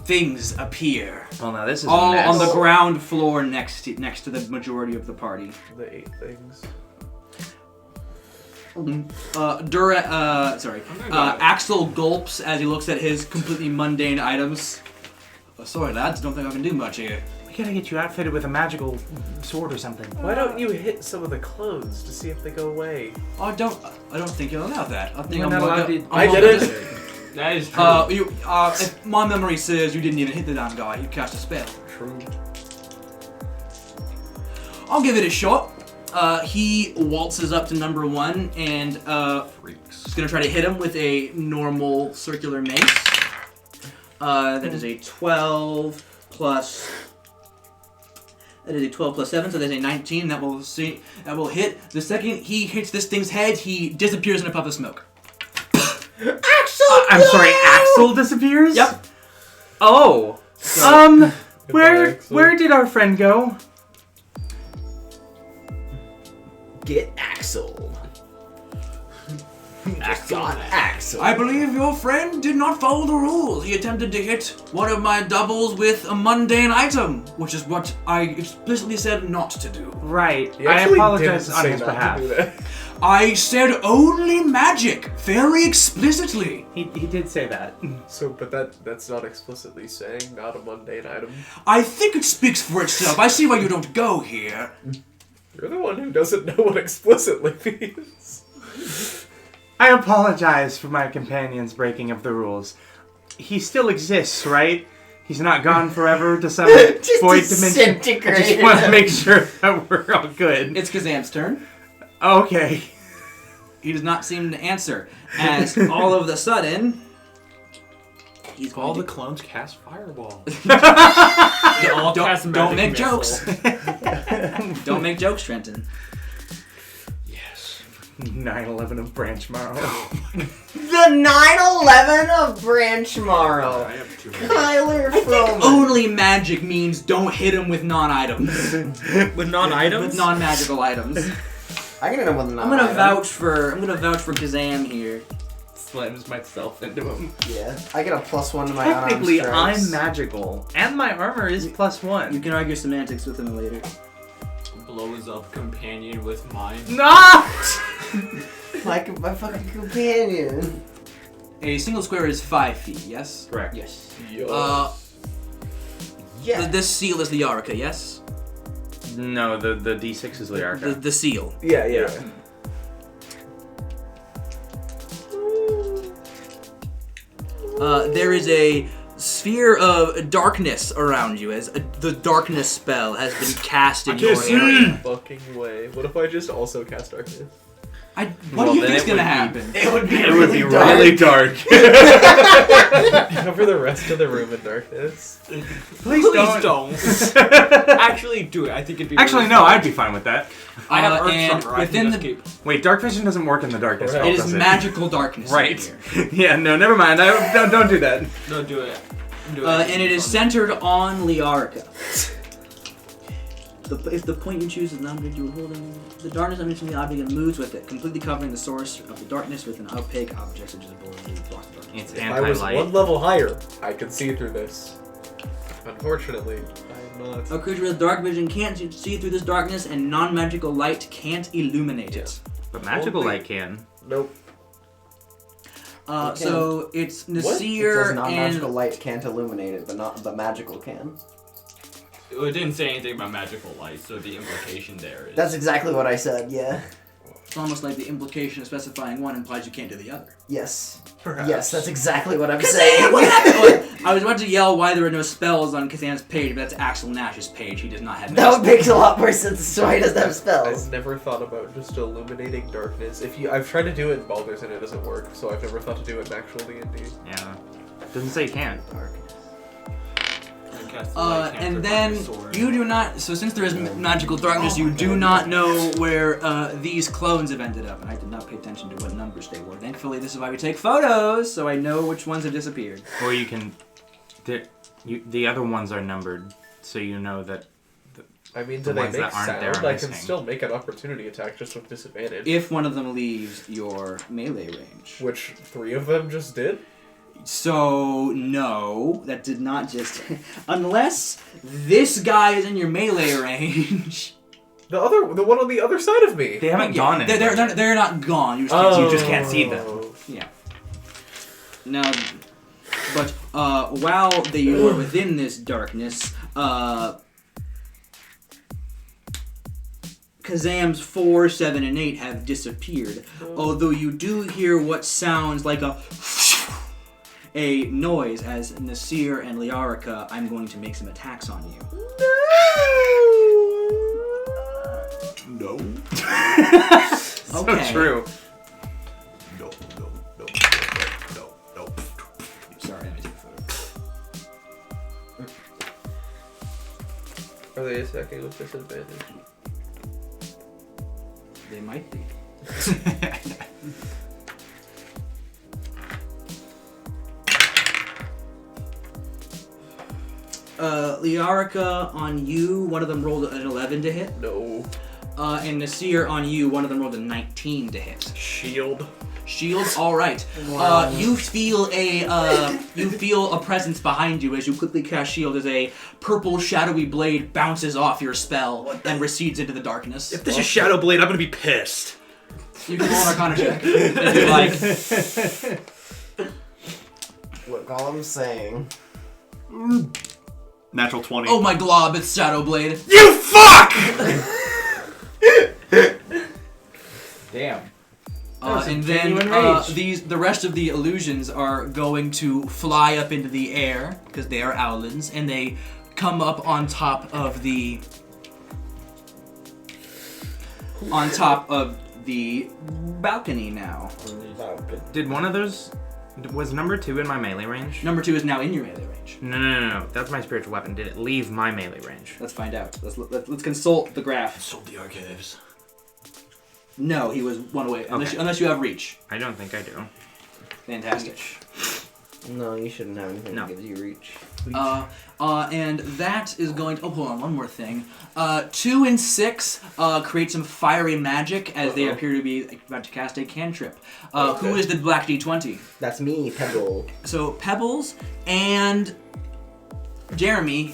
C: things appear.
A: Well, now this is
C: All
A: a mess.
C: on the ground floor next to the majority of the party.
G: The 8 things.
C: Axel gulps as he looks at his completely mundane items. Oh, sorry, lads, don't think I can do much here.
A: We gotta get you outfitted with a magical sword or something.
G: Why don't you hit some of the clothes to see if they go away?
C: I don't think you'll allow that. I think
A: We're
C: I'm
A: not
C: more
A: allowed
C: go-
A: to-
C: I'm
G: I
C: more
G: did
C: gonna-
G: it.
D: That is true.
C: If my memory says you didn't even hit the damn guy, you cast a spell.
G: True.
C: I'll give it a shot. He waltzes up to number 1 and is gonna try to hit him with a normal circular mace. That is a 12 plus. That is a 12 plus 7, so there's a 19. That will hit. The second he hits this thing's head, he disappears in a puff of smoke.
B: Axel!
A: I'm sorry, Axel disappears?
C: Yep.
A: Oh.
G: Goodbye,
A: Where
G: Axel.
A: did our friend go?
B: Get Axel. Got Axel.
C: I believe your friend did not follow the rules. He attempted to hit one of my doubles with a mundane item, which is what I explicitly said not to do.
A: Right.
G: You
A: I
G: actually
A: apologize
G: didn't
A: on
G: say
A: his
G: not to
A: behalf.
G: do that.
C: I said only magic, very explicitly.
A: He did say that.
G: So, but that's not explicitly saying not a mundane item.
C: I think it speaks for itself. I see why you don't go here.
G: You're the one who doesn't know what explicitly means.
A: I apologize for my companion's breaking of the rules. He still exists, right? He's not gone forever to some
B: Just
A: void dimension. I just
B: disintegrated.
A: want to make sure that we're all good.
C: It's Kazam's turn.
A: Okay.
C: He does not seem to answer. As all of a sudden, he's
E: All
C: going
E: the clones cast fireball.
C: don't make jokes. Don't make jokes, Trenton.
E: Yes.
A: 9/11 of Branchmorrow.
B: The 9/11 of Branchmorrow.
E: I have 2
B: Kyler Froman.
C: Only magic means don't hit him with non-items.
D: With non-items?
C: With non-magical items.
B: I can hit him with a
C: I'm gonna
B: non-item.
C: vouch for Kazam here.
A: Slams myself into him.
B: Yeah. I get a +1 to my
A: Technically,
B: unarmed strikes.
A: I'm magical, and my armor is +1.
C: You can argue semantics with him later.
D: Blows up companion with mine.
A: Not!
B: My fucking companion.
C: A single square is 5 feet, yes?
A: Correct.
C: Yes.
G: Yo.
B: Yeah.
C: This seal is the Yarika, yes?
A: No, the D6 is Liarka.
C: The seal.
G: Yeah.
C: There is a sphere of darkness around you as the darkness spell has been cast in your area.
G: Fucking way. What if I just also cast darkness?
C: What do you think's gonna happen?
B: It would be
A: It would be really dark.
G: Cover the rest of the room in darkness.
A: Please
D: don't. Actually, do it. I think it'd be.
A: Actually,
D: really
A: no,
D: fun.
A: I'd be fine with that.
D: I have Earth
C: and
D: Summer. I
C: within
D: can
C: the-
D: just keep.
A: Wait, dark vision doesn't work in the darkness.
G: Right.
A: spell,
C: It is
A: does
C: magical darkness.
A: Right.
C: Here.
A: Yeah, no, never mind. Don't do that.
D: No, do it. Do it.
C: And it is centered on Liarka. If the point you choose is not object you are holding, the darkness emanates from the object and moves with it, completely covering the source of the darkness with an opaque object such as a board that blocks the darkness.
A: It's
G: If I was
A: anti-light.
G: one level higher, I could see through this. Unfortunately, I'm not.
C: A creature with dark vision can't see through this darkness, and non-magical light can't illuminate it.
A: But magical
G: Only-
A: light can.
G: Nope.
C: So it's
B: It says
C: Nasir
B: non-magical
C: and
B: light can't illuminate it, but magical can.
D: It didn't say anything about magical light, so the implication there is.
B: That's exactly what I said. Yeah.
C: it's almost like the implication of specifying one implies you can't do the other.
B: Yes.
F: Perhaps.
B: Yes, that's exactly what I'm saying.
C: What happened? I was about to yell why there were no spells on Kazan's page, but that's Axel Nash's page. He does not have.
B: That would make a lot more sense as to why he doesn't have spells.
F: I've never thought about just illuminating darkness. I've tried to do it in Baldur's and it doesn't work, so I've never thought to do it in actual D&D.
A: Yeah. Doesn't say you can't.
C: And then you do not. So since there is magical darkness, you do not know where these clones have ended up. And I did not pay attention to what numbers they were. Thankfully, this is why we take photos, so I know which ones have disappeared.
A: Or you can. The other ones are numbered, so you know that.
F: I mean,
A: The
F: do they
A: ones
F: make
A: that aren't there
F: sound?
A: are
F: I can
A: missing.
F: still make an opportunity attack just with disadvantage.
C: If one of them leaves your melee range.
F: Which 3 of them just did?
C: So no, that did not just. Unless this guy is in your melee range.
F: The one on the other side of me.
A: They haven't gone anywhere.
C: They're not gone. You just can't see them. Yeah. Now, but while they were within this darkness, Kazam's 4, 7, and 8 have disappeared. Although you do hear what sounds like a noise as Nasir and Liarica, I'm going to make some attacks on you.
E: No.
A: So
C: Okay.
A: true.
E: No.
C: Sorry, I took a photo.
F: Are they attacking with disadvantage?
C: They might be. Liarica on you, one of them rolled an 11 to hit.
F: No.
C: And Nasir on you, one of them rolled a 19 to hit.
E: Shield.
C: Shield, all right. You feel a presence behind you as you quickly cast shield as a purple shadowy blade bounces off your spell and recedes into the darkness.
E: If this is Shadow Blade, I'm gonna be pissed.
C: You can roll an Arcana check if you like.
B: Look, all I'm saying.
E: Natural 20.
C: Oh my glob, it's Shadow Blade.
E: You fuck!
A: Damn.
C: And then the rest of the illusions are going to fly up into the air because they are owlins, and they come up on top of the balcony now.
A: Did one of those? Was number 2 in my melee range?
C: Number 2 is now in your melee range.
A: No. That's my spiritual weapon. Did it leave my melee range?
C: Let's find out. Let's consult the graph.
E: Sold the archives.
C: No, he was one away. Unless you have reach.
A: I don't think I do.
C: Fantastic.
B: No, you shouldn't have anything
A: No.
B: that gives you reach.
C: And that is going to. Oh, hold on, one more thing. 2 and 6 create some fiery magic as they appear to be about to cast a cantrip. Who is the black D20?
B: That's me, Pebble.
C: So Pebbles and Jeremy,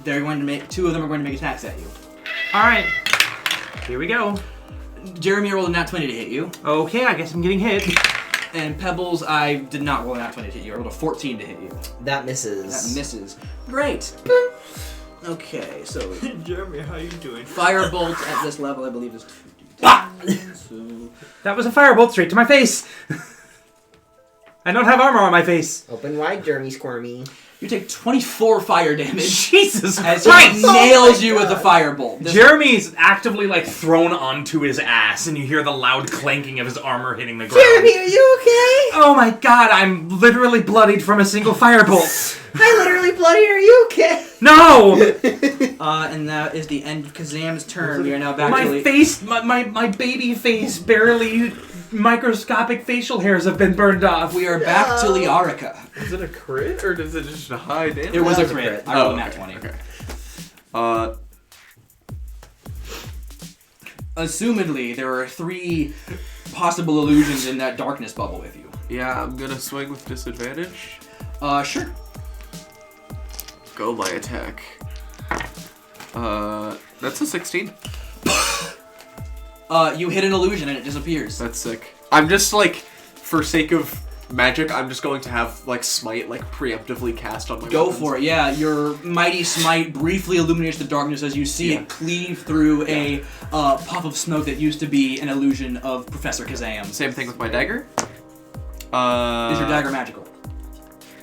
C: they're going to make 2 of them are going to make attacks at you.
A: All right. Here we go.
C: Jeremy rolled a nat 20 to hit you,
A: Okay, I guess I'm getting hit.
C: and Pebbles, I did not roll a nat 20 to hit you. I rolled a 14 to hit you.
B: That misses.
C: That misses. Great. Okay, so
D: Jeremy, how you doing?
C: Firebolt at this level, I believe, is 2d10. So
A: That was a firebolt straight to my face. I don't have armor on my face.
B: Open wide, Jeremy Squirmy.
C: you take 24 fire damage
A: Jesus
C: as
A: Christ!
C: he nails you with the firebolt. This-
A: Jeremy's actively thrown onto his ass, and you hear the loud clanking of his armor hitting the ground.
B: Jeremy, are you okay?
A: Oh my god, I'm literally bloodied from a single firebolt.
B: I literally bloody. Are you okay?
A: No!
C: and that is the end of Kazam's turn. We are now back to
A: My face, my baby face, barely microscopic facial hairs have been burned off.
C: We are back to Liarica.
F: Is it a crit or is it just a high damage?
C: It was a
B: That was a
C: crit.
B: crit.
C: I rolled a
F: Oh,
C: nat
F: okay,
C: 20.
F: okay.
C: Assumedly, there are 3 possible illusions in that darkness bubble with you.
F: Yeah, I'm gonna swing with disadvantage.
C: Sure.
F: Go my attack. That's a 16.
C: You hit an illusion and it disappears.
F: That's sick. I'm just for sake of magic, I'm just going to have like smite like preemptively cast on my
C: Go
F: weapons.
C: for it, yeah. Your mighty smite briefly illuminates the darkness as you see it cleave through a puff of smoke that used to be an illusion of Professor Kazam.
F: Same thing with my dagger.
C: Is your dagger magical?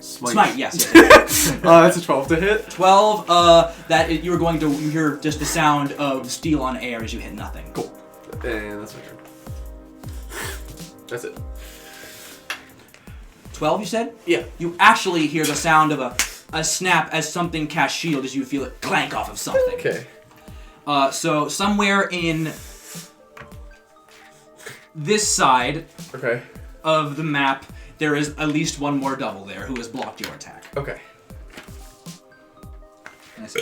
F: Smite,
C: yes.
F: that's a 12 to hit.
C: 12, you were going to hear just the sound of steel on air as you hit nothing.
F: Cool. And that's my turn. That's it.
C: 12, you said?
F: Yeah.
C: You actually hear the sound of a snap as something cast shield as you feel it clank off of something.
F: Okay.
C: So somewhere in this side of the map, there is at least one more double there who has blocked your attack.
F: Okay.
C: Nice.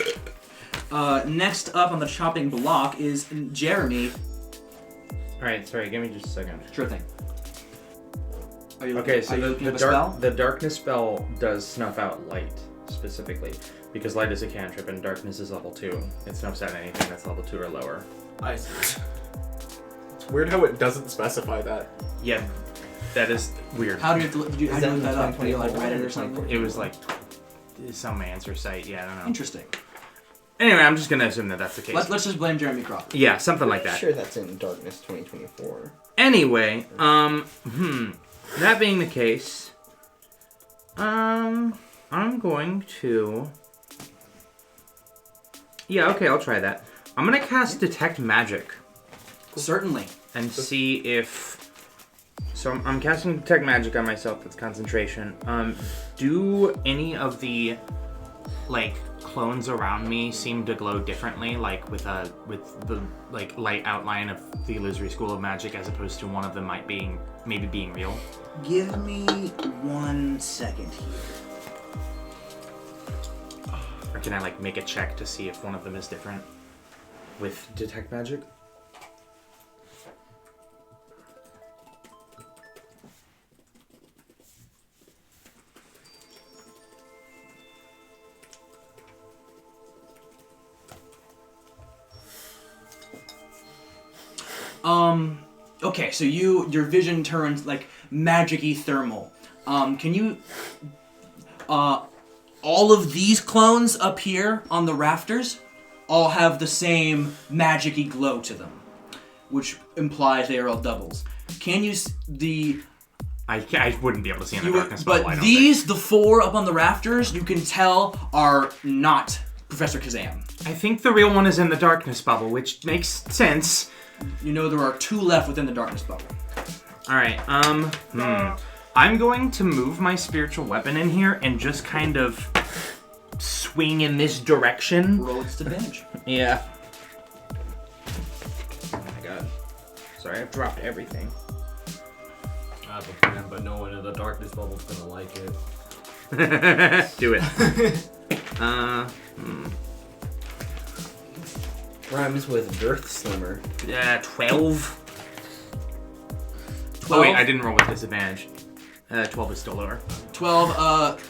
C: Next up on the chopping block is Jeremy.
A: Alright, sorry, give me just a second.
C: Sure thing. Are you
A: Okay, so
C: looking at a spell?
A: the darkness spell does snuff out light, specifically. Because light is a cantrip and darkness is level 2. It snuffs out anything that's level 2 or lower.
D: I see.
G: It's weird how it doesn't specify that.
A: Yeah, that is weird.
C: How do you look that up? Do you like
B: 2024?
C: read it or something?
A: It was like some answer site, yeah, I don't know.
C: Interesting.
A: Anyway, I'm just gonna assume that that's the case.
C: Let's just blame Jeremy Crawford.
A: Yeah, something like that.
B: Sure, that's in Darkness 2024.
A: Anyway, that being the case, I'm going to... Yeah, okay, I'll try that. I'm gonna cast Detect Magic
C: Certainly.
A: and see if... So I'm casting Detect Magic on myself, that's concentration. Do any of the, like, clones around me seem to glow differently, like with the like light outline of the Illusory School of Magic, as opposed to one of them maybe being real?
C: Give me 1 second here.
A: Or can I like make a check to see if one of them is different with Detect Magic?
C: Okay, so your vision turns like magic-y thermal. Can you all of these clones up here on the rafters all have the same magic-y glow to them, which implies they are all doubles. Can you
A: I wouldn't be able to see in the darkness bubble, I
C: but
A: don't
C: these, the four up on the rafters, you can tell are not Professor Kazam.
A: I think the real one is in the darkness bubble, which makes sense.
C: You know there are 2 left within the darkness bubble.
A: Alright, I'm going to move my spiritual weapon in here and just kind of swing in this direction.
C: Roll its advantage.
A: Yeah. Oh my god. Sorry, I've dropped everything.
D: I have a plan, but no one in the darkness bubble's gonna like it.
A: Do it.
B: Rhymes with Girth Slimmer.
A: 12. Oh wait, I didn't roll with disadvantage. 12 is still lower.
C: 12,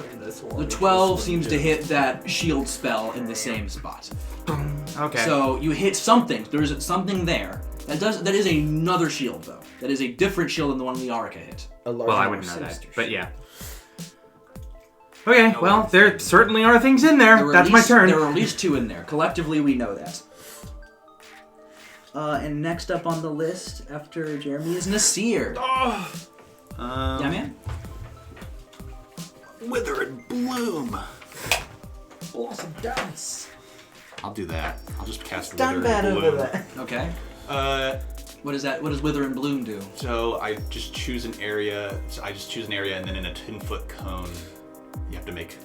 C: the 12 seems to hit that shield spell in the same spot.
A: Okay.
C: So you hit something. There's something there. That is another shield though. That is a different shield than the one Liarica hit.
A: Well, I wouldn't know that, but yeah. Okay, well, there certainly are things in there. That's my turn.
C: There are at least 2 in there. Collectively, we know that. And next up on the list after Jeremy is Nasir. Yeah, man.
E: Wither and bloom.
B: Blossom dice.
E: I'll do that. I'll just cast
B: Done
E: Wither
B: bad
E: and
B: over
E: bloom.
B: that.
C: Okay. What is that? What does Wither and Bloom do?
E: So I just choose an area. So I just choose an area, and then in a 10-foot cone, you have to make,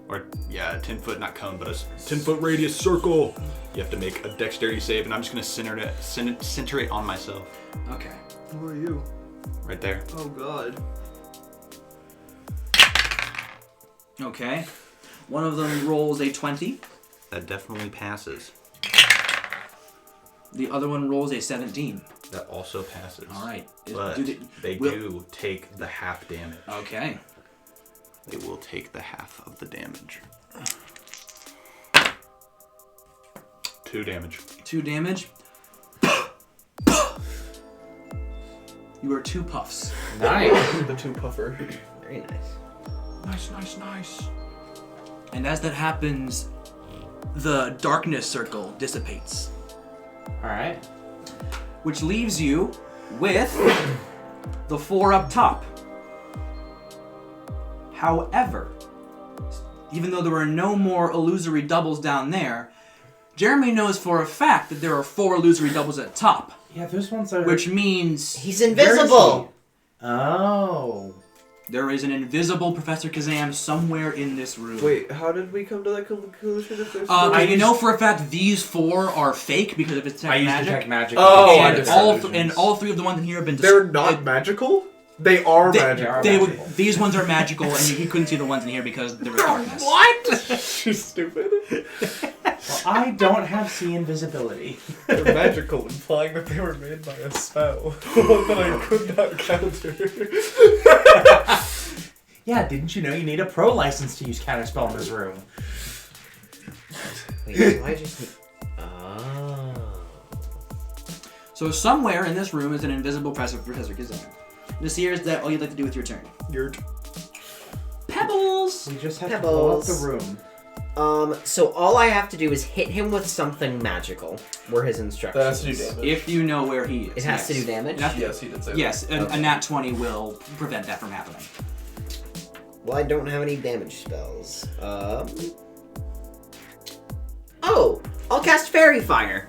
E: a 10-foot, not cone, but a 10-foot radius circle. You have to make a dexterity save, and I'm just gonna center it on myself.
C: Okay.
D: Who are you?
E: Right there.
D: Oh god.
C: Okay. One of them rolls a 20.
E: That definitely passes.
C: The other one rolls a 17.
E: That also passes.
C: All right.
E: But they do take the half damage.
C: Okay.
E: They will take the half of the damage. 2 damage.
C: 2 damage. You are 2 puffs.
A: Nice.
F: The 2 puffer.
B: Very nice.
E: Nice.
C: And as that happens, the darkness circle dissipates,
A: All right.
C: which leaves you with the 4 up top. However, even though there are no more illusory doubles down there, Jeremy knows for a fact that there are 4 illusory doubles at top,
A: Yeah, those ones are.
C: which means
B: He's invisible.
A: Oh.
C: there is an invisible Professor Kazam somewhere in this room.
F: Wait, how did we come to that conclusion if there's
C: You know for a fact these 4 are fake because of its
A: I
C: detect
A: used
C: magic.
A: detect magic.
F: Oh, I
C: and
F: understand.
C: all 3 of the ones in here have been.
F: They're not magical? They are magical.
C: These ones are magical, and he couldn't see the ones in here because there was darkness.
F: What? You stupid.
A: Well, I don't have see invisibility.
F: They're magical, implying that they were made by a spell. One that I could not counter.
A: Yeah, didn't you know you need a pro license to use counterspell in this room?
B: Wait, so I just need... Oh.
C: So somewhere in this room is an invisible Professor Kazam. Nasir, is that all you'd like to do with your turn?
F: Yurt.
C: Pebbles!
A: We just have to blow up the
B: Pebbles.
A: room.
B: So all I have to do is hit him with something magical. Were his instructions.
F: That has to do damage.
C: If you know where he is.
B: It has to do damage?
F: Yes, he did say
C: Yes,
F: that.
C: a nat 20 will prevent that from happening.
B: Well, I don't have any damage spells. Oh! I'll cast Fairy Fire.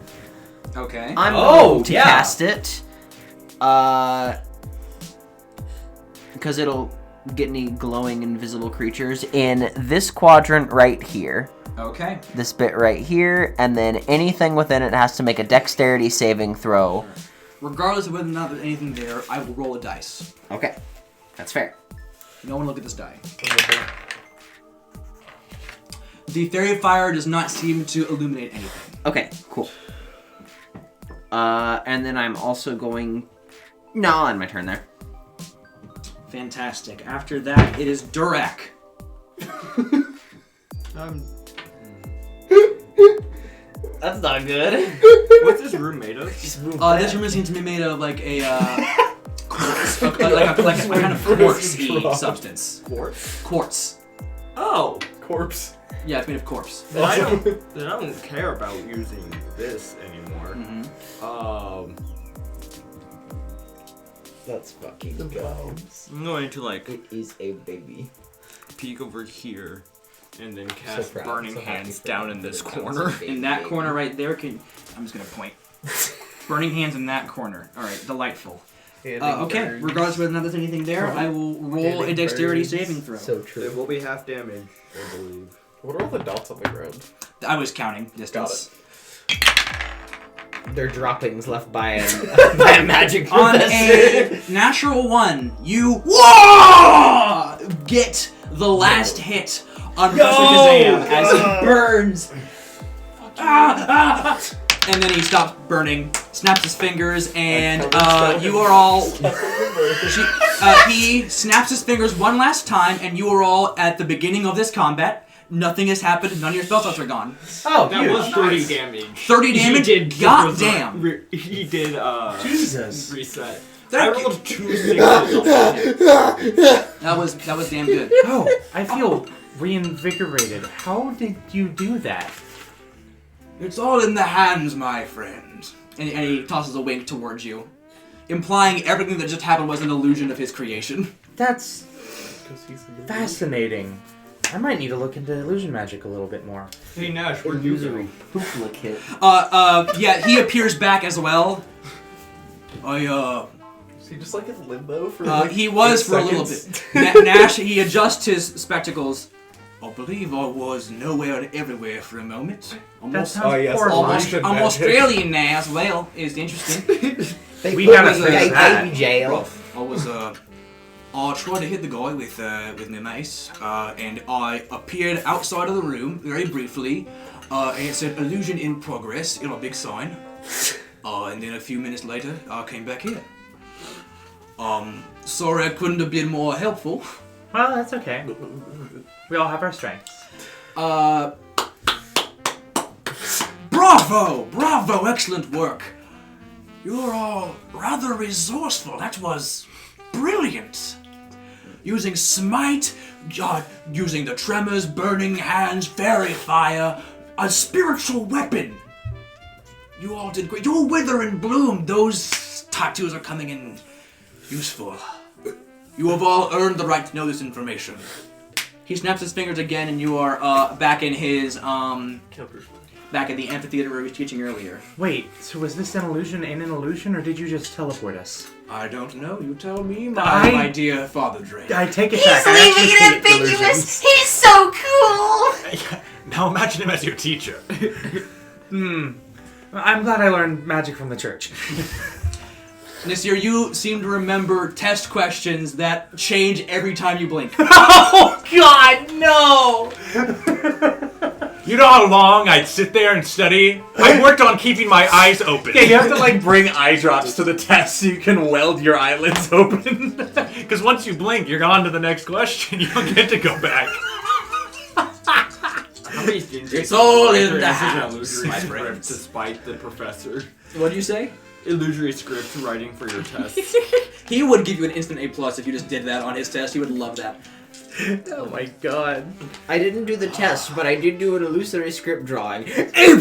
C: Okay.
B: I'm
A: Oh,
B: going to
A: yeah.
B: cast it. Because it'll get any glowing invisible creatures in this quadrant right here.
C: Okay.
B: This bit right here, and then anything within it has to make a dexterity saving throw.
C: Regardless of whether or not there's anything there, I will roll a dice.
B: Okay. That's fair.
C: No one look at this die. The Fairy Fire does not seem to illuminate anything.
B: Okay, cool. And then I'm also going... No, I'll end my turn there.
C: Fantastic. After that, it is Durek.
B: That's not good.
D: What's this room made of?
C: This room seems to be made of like a quartz, like a kind of quartz-y substance. Quartz.
D: Oh,
F: Corpse.
C: Yeah, it's made of quartz.
D: then I don't care about using this anymore.
B: Let's fucking go.
D: I'm going to like
B: It is a baby.
D: peek over here and then cast
B: proud.
D: Burning
B: So happy
D: Hands
B: for
D: down
B: that.
D: in this
B: That
D: corner.
B: was a
C: In that
B: baby.
C: corner right there, I'm just gonna point. Burning hands in that corner. All right, delightful. Okay, regardless of whether or not there's anything there, I will roll a dexterity saving throw.
B: So
D: It
B: true.
D: will be half damage, I believe.
F: What are all the dots on the ground?
C: I was counting distance.
B: They're droppings left by a magic
C: On
B: professor.
C: a natural 1, you get the last hit on Professor Kazam as he burns. And then he stops burning, snaps his fingers, and you are all. He snaps his fingers one last time, and you are all at the beginning of this combat. Nothing has happened. None of your spell slots are gone.
A: Oh,
D: That was 30 damage.
C: 30 damage.
D: He did.
C: Goddamn.
D: He did.
A: Jesus.
D: Reset.
C: Thank
D: I
C: you.
D: rolled 2 6s on that hit.
C: That was damn good.
A: Oh, I feel reinvigorated. How did you do that?
C: It's all in the hands, my friend. And he tosses a wink towards you, implying everything that just happened was an illusion of his creation.
A: That's
F: Because he's in the
A: fascinating. I might need to look into illusion magic a little bit more.
D: Hey Nash, where'd you go?
B: Duplicate.
C: Yeah, he appears back as well.
F: Is he just like in limbo for
C: He was
F: 8
C: for a little
F: seconds?
C: bit. Nash, he adjusts his spectacles. I believe I was nowhere and everywhere for a moment.
A: That sounds
F: Oh, yes,
A: horrifying.
C: I'm Australian now as well. Is interesting.
B: They
A: We gotta
B: put me
A: fix
B: in
A: that.
B: baby jail.
C: I was I tried to hit the guy with my mace, and I appeared outside of the room very briefly, and it said "illusion in progress" in a big sign. And then a few minutes later, I came back here. Sorry I couldn't have been more helpful.
A: Well, that's okay. We all have our strengths.
C: Bravo! Bravo! Excellent work. You're all rather resourceful. That was brilliant. Using smite, using the tremors, burning hands, fairy fire, a spiritual weapon. You all did great. You'll wither and bloom. Those tattoos are coming in useful. You have all earned the right to know this information. He snaps his fingers again, and you are back in his back in the amphitheater where he was teaching earlier.
A: Wait, so was this an illusion in an illusion, or did you just teleport us?
C: I don't know. You tell me, my dear Father Drake.
A: I take it
B: He's
A: back.
B: leaving it ambiguous. He's so cool.
E: Now imagine him as your teacher.
A: I'm glad I learned magic from the church.
C: Nasir, you seem to remember test questions that change every time you blink.
A: Oh God, no!
E: You know how long I'd sit there and study? I worked on keeping my eyes open.
A: Yeah, you have to like bring eye drops to the test so you can weld your eyelids open.
E: Because once you blink, you're on to the next question. You don't get to go back.
C: It's all in the hands,
D: illusory
C: my
D: script
C: friends.
D: despite the professor.
C: What do you say?
D: Illusory script writing for your test.
C: He would give you an instant A+ if you just did that on his test. He would love that.
A: Oh my God.
B: I didn't do the test, but I did do an illusory script drawing. A+.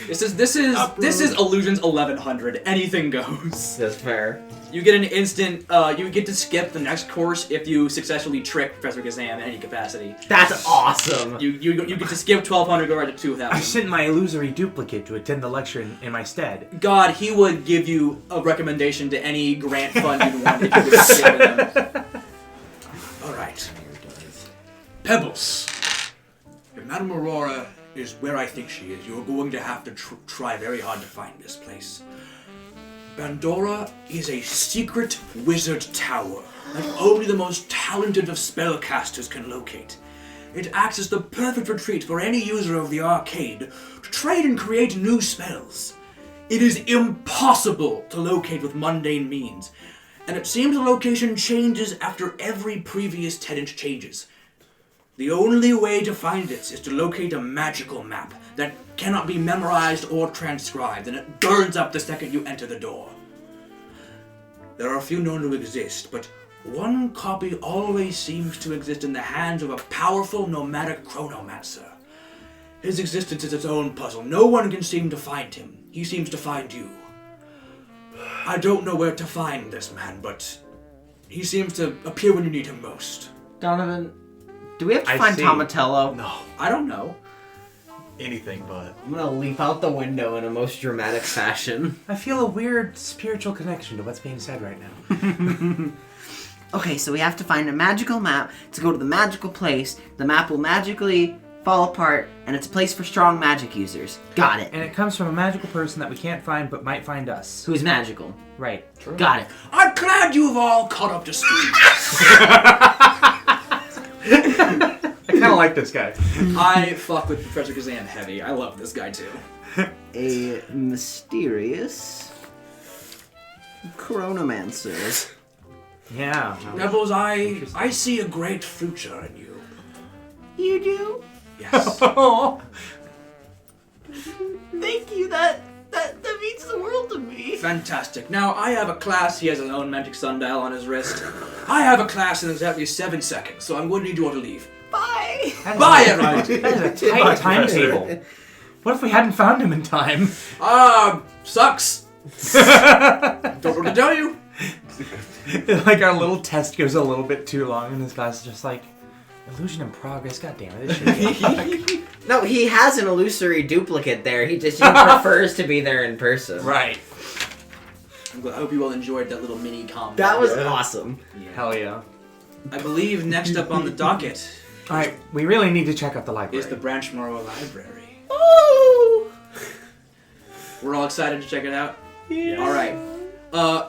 C: This is Illusions 1100. Anything goes.
B: That's fair.
C: You get an instant. You get to skip the next course if you successfully trick Professor Kazam in any capacity.
B: That's awesome.
C: You get to skip 1200, go right to 2000.
A: I sent my illusory duplicate to attend the lecture in my stead.
C: God, he would give you a recommendation to any grant fund you want if you would skip them. All right. Pebbles. If Madame Aurora is where I think she is, you're going to have to try very hard to find this place. Bandora is a secret wizard tower that only the most talented of spellcasters can locate. It acts as the perfect retreat for any user of the arcade to trade and create new spells. It is impossible to locate with mundane means, and it seems the location changes after every previous tenant changes. The only way to find it is to locate a magical map that cannot be memorized or transcribed, and it burns up the second you enter the door. There are a few known to exist, but one copy always seems to exist in the hands of a powerful nomadic chronomancer. His existence is its own puzzle. No one can seem to find him. He seems to find you. I don't know where to find this man, but he seems to appear when you need him most.
B: Donovan, do we have to
A: I
B: find
A: see.
B: Tomatello?
E: No,
C: I don't know.
E: anything but.
B: I'm gonna leap out the window in a most dramatic fashion.
A: I feel a weird spiritual connection to what's being said right now.
B: Okay, so we have to find a magical map to go to the magical place. The map will magically fall apart, and it's a place for strong magic users. Got it.
A: And it comes from a magical person that we can't find but might find us.
B: Who's magical?
A: Right.
B: Got it.
C: I'm glad you've all caught up to speed.
A: I kind of like this guy.
C: I fuck with Professor Kazam heavy. I love this guy too.
B: A mysterious chronomancer.
A: Yeah.
C: Rebels, I see a great future in you.
B: You do?
C: Yes.
B: Thank you. That means the world to me.
C: Fantastic. Now, I have a class. He has his own magic sundial on his wrist. I have a class in exactly 7 seconds, so I'm going to need you all to leave.
B: Bye.
C: Bye, everybody.
A: That is a tight timetable. What if we hadn't found him in time?
C: Sucks. Don't know what to tell you.
A: Like our little test goes a little bit too long, and this guy's just like, illusion in progress. God damn it! This shit.
B: No, he has an illusory duplicate there. He prefers to be there in person.
A: Right.
C: I hope you all enjoyed that little mini combo.
B: That was awesome.
A: Hell yeah.
C: I believe next up on the docket
A: All right, we really need to check out the library.
C: is the Branchmorrow Library.
B: Ooh.
C: We're all excited to check it out? Yeah. All right.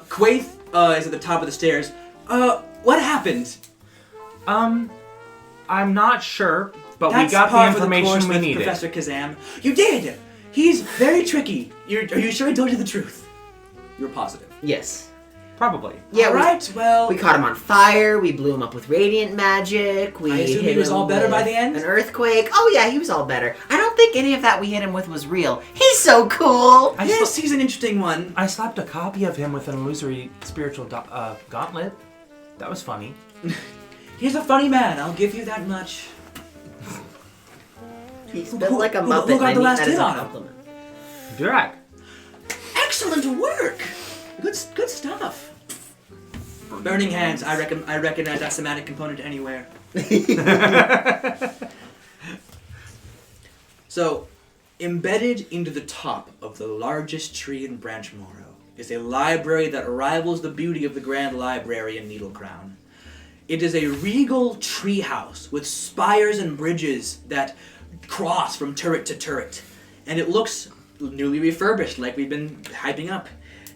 C: Quaith is at the top of the stairs. What happened?
A: I'm not sure, but
C: That's
A: we got
C: par
A: the
C: for
A: information
C: course
A: we
C: with
A: needed.
C: Professor Kazam. You did! He's very tricky. Are you sure I told you the truth? You're positive.
B: Yes.
A: Probably.
B: Yeah,
C: All right, well...
B: we caught him on fire. We blew him up with radiant magic. We
C: I assume he
B: hit
C: was
B: him
C: all better by
B: with
C: the end?
B: An earthquake. Oh yeah, he was all better. I don't think any of that we hit him with was real. He's so cool.
C: Yes, he's an interesting one.
A: I slapped a copy of him with an illusory spiritual gauntlet. That was funny.
C: He's a funny man, I'll give you that much.
B: He's built like a Muppet.
C: Who got
B: and
C: the
B: I
C: last
B: think that is
C: hit
B: a
C: on him?
B: compliment.
A: Durak.
C: Excellent work! Good stuff. Burning hands, I recognize that somatic component anywhere. So, embedded into the top of the largest tree in Branchmorrow is a library that rivals the beauty of the Grand Library in Needlecrown. It is a regal treehouse with spires and bridges that cross from turret to turret, and it looks newly refurbished like we've been hyping up.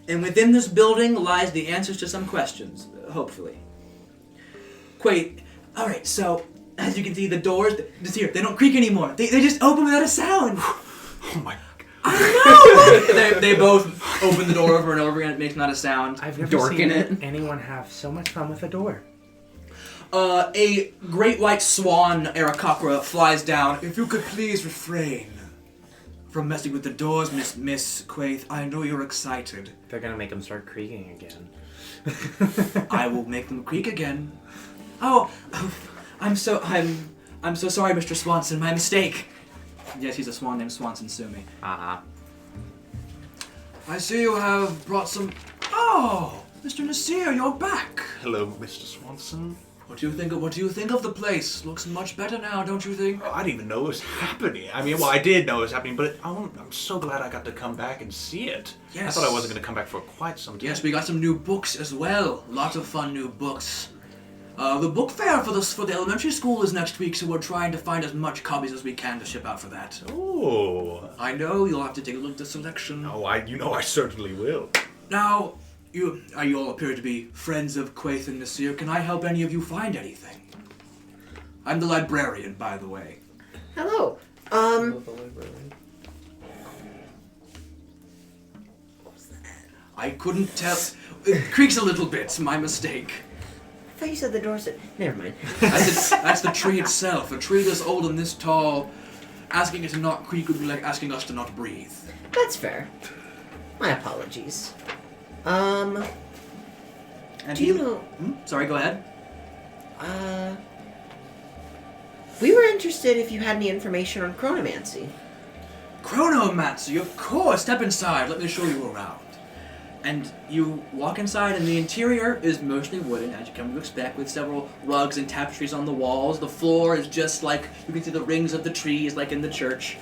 C: And within this building lies the answers to some questions, hopefully. Quaid, alright, so, as you can see, the doors, here, they don't creak anymore. They just open without a sound.
E: Oh my.
C: I know! they both open the door over and over again, it makes not a sound.
A: I've never
B: Dork
A: seen
B: in it.
A: anyone have so much fun with a door.
C: A great white swan, Aarakocra, flies down. If you could please refrain from messing with the doors, Miss Quaith. I know you're excited.
A: They're gonna make them start creaking again.
C: I will make them creak again. Oh, I'm so sorry, Mr. Swanson. My mistake. Yes, he's a swan named Swanson Sumi.
A: Uh-huh.
C: I see you have brought some... Oh, Mr. Nasir, you're back.
E: Hello, Mr. Swanson.
C: What do you think of the place? Looks much better now, don't you think?
E: Oh, I didn't even know it was happening. I mean, well, I did know it was happening, but I'm so glad I got to come back and see it.
C: Yes.
E: I thought I wasn't going to come back for quite some time.
C: Yes, we got some new books as well. Lots of fun new books. The book fair for the elementary school is next week, so we're trying to find as much copies as we can to ship out for that.
E: Oh.
C: I know you'll have to take a look at the selection.
E: Oh, I certainly will.
C: Now, you all appear to be friends of Quaith and Nasir. Can I help any of you find anything? I'm the librarian, by the way.
B: Hello.
C: I couldn't tell. It creaks a little bit. My mistake.
B: I thought you said the doors. Never mind.
C: That's the tree itself. A tree this old and this tall. Asking it to not creak would be like asking us to not breathe.
B: That's fair. My apologies.
C: And
B: Do you know?
C: Sorry, go ahead.
B: We were interested if you had any information on chronomancy.
C: Chronomancy, of course. Step inside. Let me show you around. And you walk inside, and the interior is mostly wooden, as you come to expect, with several rugs and tapestries on the walls. The floor is just like, you can see the rings of the trees, like in the church.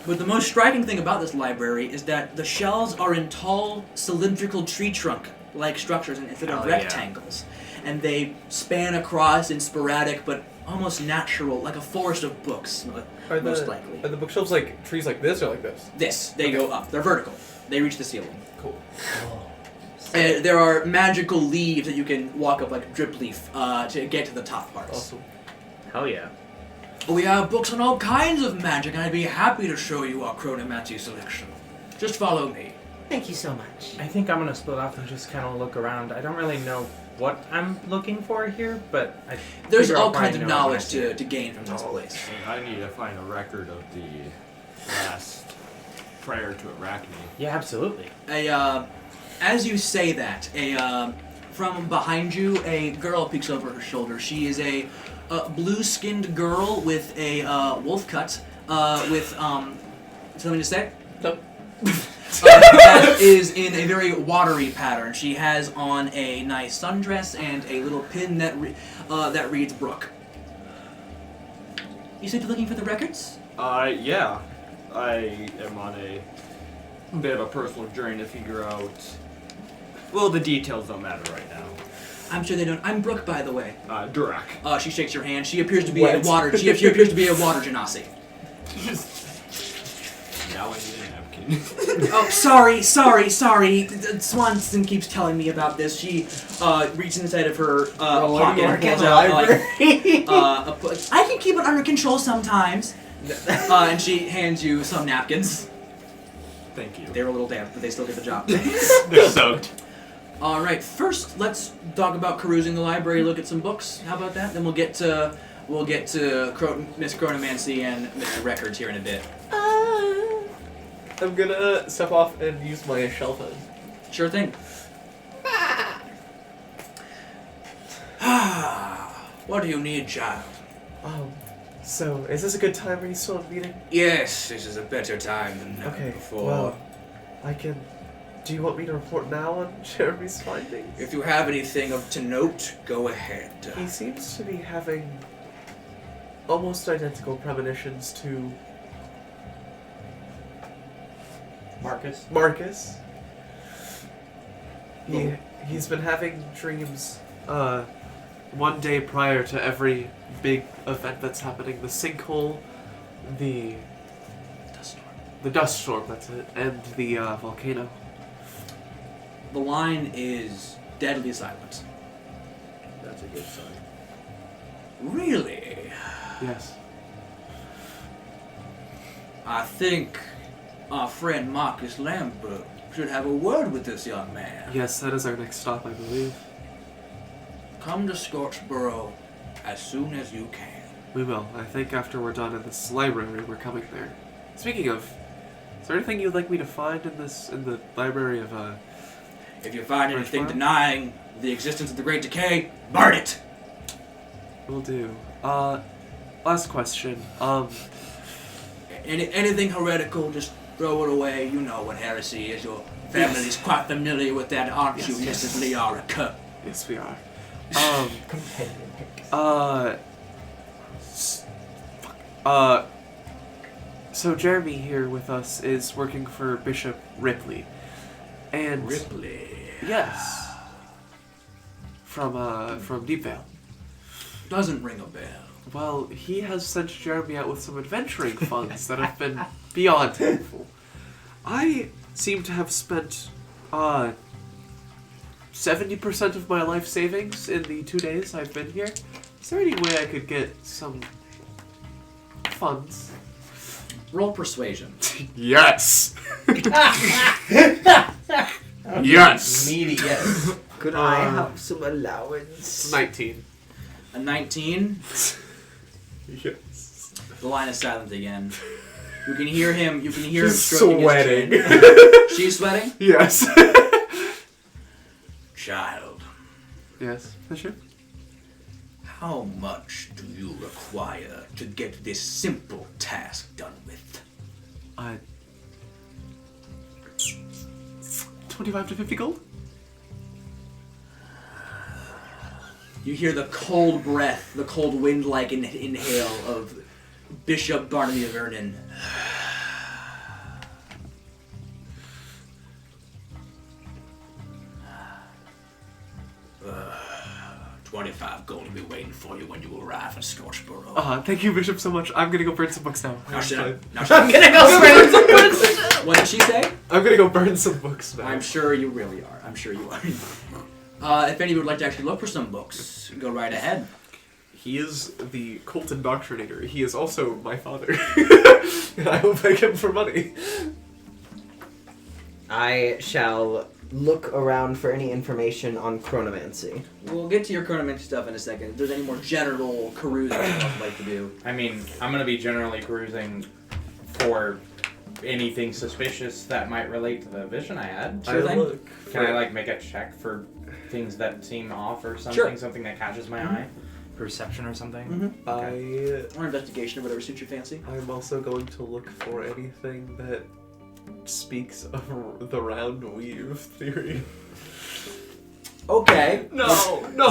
C: But the most striking thing about this library is that the shelves are in tall, cylindrical tree trunk-like structures instead of rectangles. And they span across in sporadic, but almost natural, like a forest of books, most likely.
G: Are the bookshelves like trees like this or like this?
C: They go up. They're vertical. They reach the ceiling.
G: Cool.
C: There are magical leaves that you can walk up like drip leaf to get to the top parts.
G: Awesome.
A: Hell yeah.
C: We have books on all kinds of magic, and I'd be happy to show you our chronomancy selection. Just follow me.
B: Thank you so much.
A: I think I'm gonna split off and just kind of look around. I don't really know what I'm looking for here, but
C: There's
A: figure I'll
C: all kinds
A: probably
C: of
A: know
C: knowledge
A: when I see it.
C: to gain from this place.
D: I need to find a record of the last prayer to Arachne.
A: Yeah, absolutely.
C: As you say that, from behind you, a girl peeks over her shoulder. She is a blue-skinned girl with a wolf cut, with something to say?
G: No.
C: That is in a very watery pattern. She has on a nice sundress and a little pin that reads Brook. You said you're looking for the records?
D: Yeah. I am on a bit of a personal journey to figure out... Well, the details don't matter right now.
C: I'm sure they don't. I'm Brooke, by the way.
D: Durak.
C: She shakes your hand. She appears to be a water. She appears to be a water genasi.
D: Now I need a napkin.
C: Oh, sorry. Swanson keeps telling me about this. She reaches inside of her pocket and pulls out I can keep it under control sometimes. And she hands you some napkins.
D: Thank you.
C: They're a little damp, but they still get the job.
E: They're soaked.
C: All right. First, let's talk about perusing the library. Look at some books. How about that? Then we'll get to Miss Chronomancy and Mr. Records here in a bit.
F: I'm gonna step off and use my shell phone.
C: Sure thing. What do you need, child?
F: So, is this a good time? Are you still in a meeting?
C: Yes, this is a better time than ever before.
F: Well, I can... Do you want me to report now on Jeremy's findings?
C: If you have anything to note, go ahead.
F: He seems to be having almost identical premonitions to Marcus. He's been having dreams one day prior to every big event that's happening. The sinkhole, the dust storm, that's it, and the volcano.
C: The line is deadly silent.
D: That's a good sign.
C: Really?
F: Yes.
C: I think our friend Marcus Lambert should have a word with this young man.
F: Yes, that is our next stop, I believe.
C: Come to Scorchborough as soon as you can.
F: We will. I think after we're done in this library, we're coming there. Speaking of, is there anything you'd like me to find in the library of
C: If you find anything
F: Branchmorrow?
C: denying the existence of the Great Decay, burn it!
F: Will do. Last question.
C: Anything heretical, just throw it away. You know what heresy is. Your family is quite familiar with that, aren't you,
F: Yes.
C: Mrs. Liarica?
F: Yes, we are. So Jeremy here with us is working for Bishop Ripley. And
C: Ripley.
F: yes. From Deepvale.
C: Doesn't ring a bell.
F: Well, he has sent Jeremy out with some adventuring funds that have been beyond helpful. I seem to have spent 70% of my life savings in the 2 days I've been here. Is there any way I could get some funds?
C: Roll persuasion.
E: Yes. Yes.
A: Meaty, yes.
B: Could I have some allowance?
F: 19.
C: A 19.
F: Yes.
C: The line is silent again. You can hear him. You can hear
F: He's
C: him stroking
F: sweating.
C: his chin. She's sweating.
F: Yes.
C: Child,
F: Yes, Bishop?
C: how much do you require to get this simple task done with?
F: 25 to 50 gold?
C: You hear the cold breath, the cold wind-like inhale of Bishop Barnaby Vernon. 25 gold will be waiting for you when you arrive in Scorchborough.
F: Thank you, Bishop, so much. I'm gonna go burn some books now.
C: I'm gonna
B: go burn some books.
C: What did she say?
F: I'm gonna go burn some books now.
C: I'm sure you really are. I'm sure you are. If any of you would like to actually look for some books, go right ahead.
F: He is the cult indoctrinator. He is also my father. And I will beg him for money.
B: I shall look around for any information on chronomancy.
C: We'll get to your chronomancy stuff in a second. If there's any more general perusing you'd like to do.
A: I mean, I'm gonna be generally cruising for anything suspicious that might relate to the vision I had.
C: Sure thing.
F: look.
A: Can I make a check for things that seem off or something?
C: Sure.
A: Something that catches my eye? Perception or something?
C: Or investigation or whatever suits your fancy.
F: I'm also going to look for anything that speaks of the round weave theory.
C: Okay.
F: No,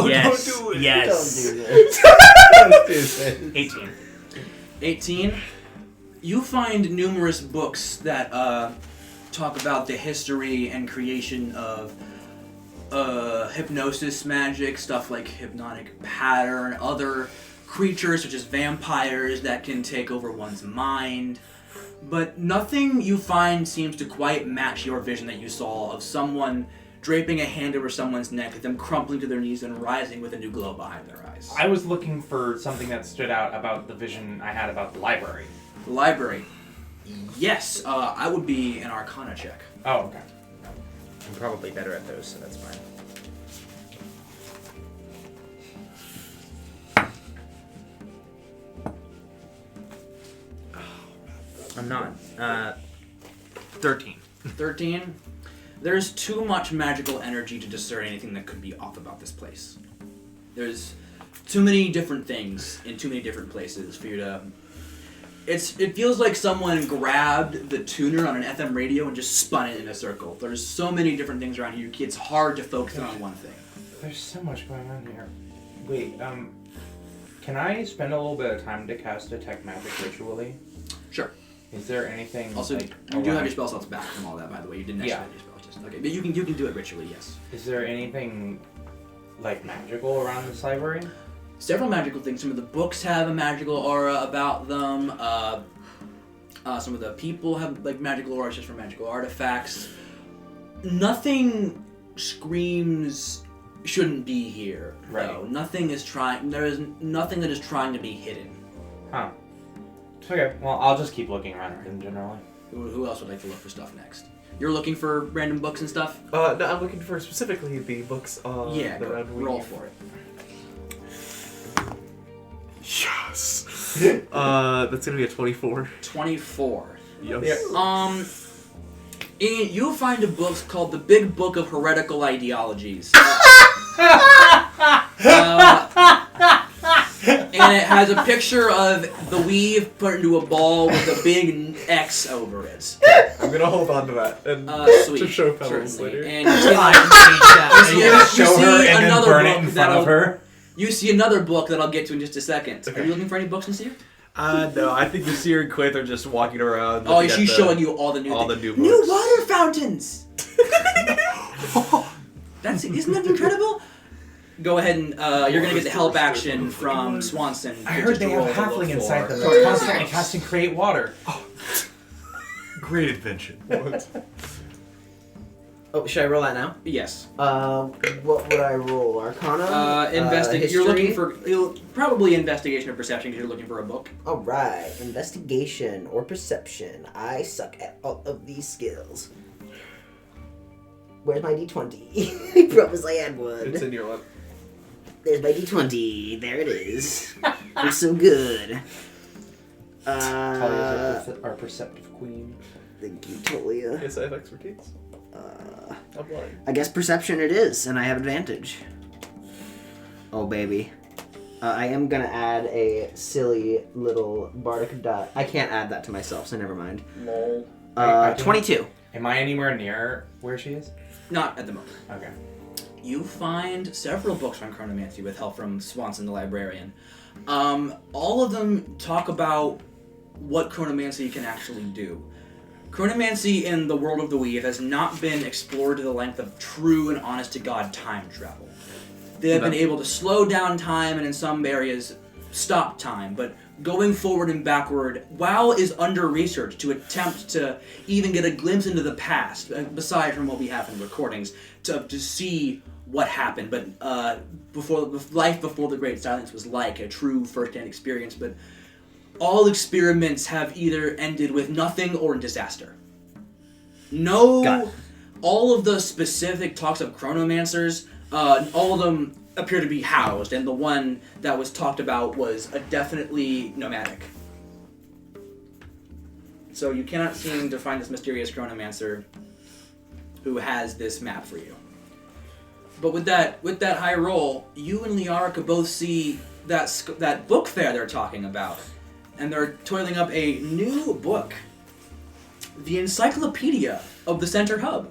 A: Yes.
F: don't do it.
A: Yes.
B: Don't do this. Don't do this.
A: 18.
C: 18. You find numerous books that talk about the history and creation of hypnosis magic, stuff like hypnotic pattern, other creatures such as vampires that can take over one's mind. But nothing you find seems to quite match your vision that you saw of someone draping a hand over someone's neck, them crumpling to their knees and rising with a new glow behind their eyes.
A: I was looking for something that stood out about the vision I had about the library.
C: The library. Yes, I would be an Arcana check.
A: Oh, okay.
B: I'm probably better at those, so that's fine.
A: I'm not. 13.
C: 13. There's too much magical energy to discern anything that could be off about this place. There's too many different things in too many different places for you to... It feels like someone grabbed the tuner on an FM radio and just spun it in a circle. There's so many different things around here, it's hard to focus on one thing.
A: There's so much going on here. Wait, can I spend a little bit of time to cast Detect Magic ritually?
C: Sure.
A: Is there anything...
C: Also,
A: like,
C: you do have
A: around-
C: your spell slots back from all that, by the way. You didn't actually
A: Yeah.
C: have your spell slots. Okay, but you can do it ritually, yes.
A: Is there anything, like, magical around this library?
C: Several magical things. Some of the books have a magical aura about them. Some of the people have like magical auras just for magical artifacts. Nothing screams shouldn't be here.
A: Right.
C: Though. Nothing is trying. There is nothing that is trying to be hidden.
A: Huh. Okay, well, I'll just keep looking around in general.
C: Who else would like to look for stuff next? You're looking for random books and stuff?
F: No, I'm looking for specifically the books on
C: Yeah,
F: the
C: go.
F: round weave.
C: Roll for it.
F: Yes. That's gonna be a 24.
C: 24.
F: Yes.
C: You'll find a book called The Big Book of Heretical Ideologies. And it has a picture of the weave put into a ball with a big X over it.
F: I'm gonna hold on to that and
C: Sweet.
F: to show fellows
C: Certainly.
F: later.
C: And you see,
A: You
C: you
A: show
C: see
A: her and
C: another
A: then burn it
C: book
A: in front of her.
C: You see another book that I'll get to in just a second.
F: Okay.
C: Are you looking for any books in here?
E: No, I think the Seer and Quith are just walking around.
C: Oh,
E: looking
C: she's
E: at
C: showing you all the new
E: all
C: things.
E: the new
C: New
E: books.
C: water fountains! Isn't that incredible? Go ahead and you're gonna get the help action from Swanson.
A: I heard they have halfling inside them that's constantly casting create water.
E: Great invention.
B: Oh, should I roll that now?
C: Yes.
B: What would I roll? Arcana?
C: Investigate.
B: History?
C: You're looking for probably investigation or perception because you're looking for a book.
B: Alright, investigation or perception. I suck at all of these skills. Where's my d20? I promise I had one.
F: It's in your one.
B: There's my d20. There it is. I'm so good.
A: Talia's our perceptive queen.
B: Thank you, Talia.
F: Yes, I have expertise. I'm blind.
B: I guess perception it is, and I have advantage. Oh, baby. I am gonna add a silly little bardic dot. I can't add that to myself, so never mind.
C: Lol.
A: I think-
B: 22.
A: Am I anywhere near where she is?
C: Not at the moment.
A: Okay.
C: You find several books on chronomancy with help from Swanson, the librarian. All of them talk about what chronomancy can actually do. Chronomancy in the world of the Weave has not been explored to the length of true and honest-to-God time travel. They have been able to slow down time and in some areas stop time, but going forward and backward, WoW is under-researched to attempt to even get a glimpse into the past, aside from what we have in recordings, to see what happened. But life before the Great Silence was like a true first-hand experience, but all experiments have either ended with nothing or in disaster. All of the specific talks of chronomancers, all of them appear to be housed, and the one that was talked about was definitely nomadic. So you cannot seem to find this mysterious chronomancer who has this map for you. But with that high roll, you and Liara could both see that book fair they're talking about. And they're toiling up a new book. The Encyclopedia of the Center Hub.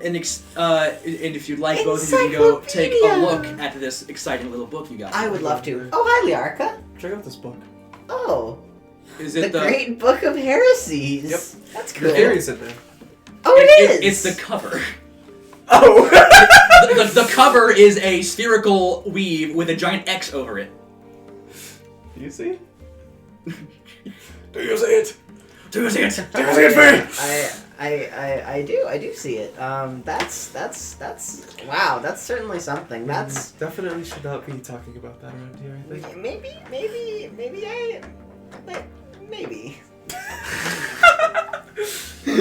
C: And if you'd like, both of you can go take a look at this exciting little book you got.
B: I would love to. Oh, hi, Liarka.
F: Check out this book.
B: Oh.
C: Is
B: The
C: it the
B: Great Book of Heresies.
F: Yep.
B: That's
F: The
B: cool.
F: theory's in there.
B: Oh, it is.
C: It's the cover.
B: Oh.
C: the cover is a spherical weave with a giant X over it.
F: Do you see?
E: Do you see it?
C: Do you see it?
E: Do you see it, me?
B: I do see it. That's wow. That's certainly something. That's
F: Definitely should not be talking about that around here, I think.
B: maybe.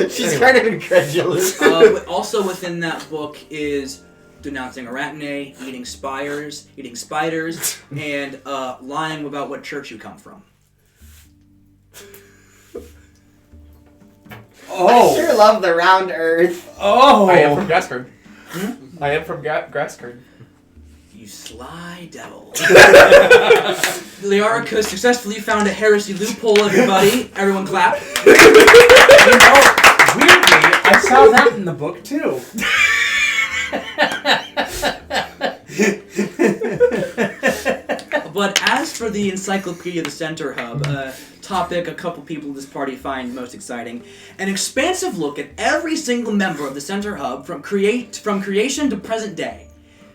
B: She's kind of incredulous.
C: But also within that book is denouncing Arachne, eating spiders, and lying about what church you come from.
B: I sure love the round earth.
A: Oh!
G: I am from Graskern. I am from Graskern.
C: You sly devil. Leorica successfully found a heresy loophole, everybody. Everyone clap.
A: You know, weirdly, I saw that in the book too.
C: But as for the Encyclopedia of the Center Hub, a topic a couple people in this party find most exciting, an expansive look at every single member of the Center Hub from creation to present day.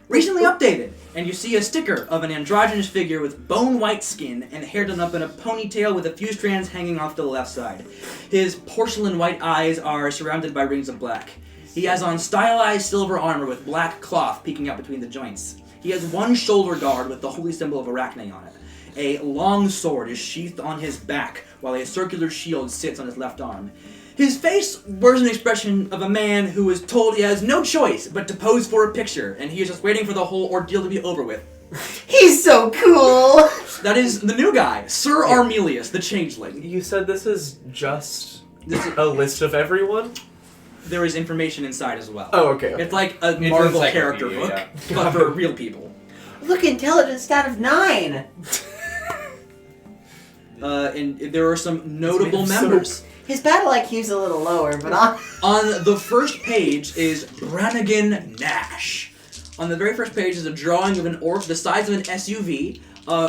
C: Recently updated, and you see a sticker of an androgynous figure with bone-white skin and hair done up in a ponytail with a few strands hanging off to the left side. His porcelain-white eyes are surrounded by rings of black. He has on stylized silver armor with black cloth peeking out between the joints. He has one shoulder guard with the holy symbol of Arachne on it. A long sword is sheathed on his back, while a circular shield sits on his left arm. His face bears an expression of a man who is told he has no choice but to pose for a picture, and he is just waiting for the whole ordeal to be over with.
B: He's so cool.
C: That is the new guy, Sir Armelius, the Changeling.
F: You said this is just a list of everyone?
C: There is information inside as well.
F: Oh, okay.
C: It's like a
A: an
C: Marvel character
A: encyclopedia,
C: book, but for real people.
B: Look, intelligence stat of 9.
C: And there are some notable
F: It's made of
C: members.
B: His battle IQ's a little lower, but
C: On the first page is Brannigan Nash. On the very first page is a drawing of an orc the size of an SUV,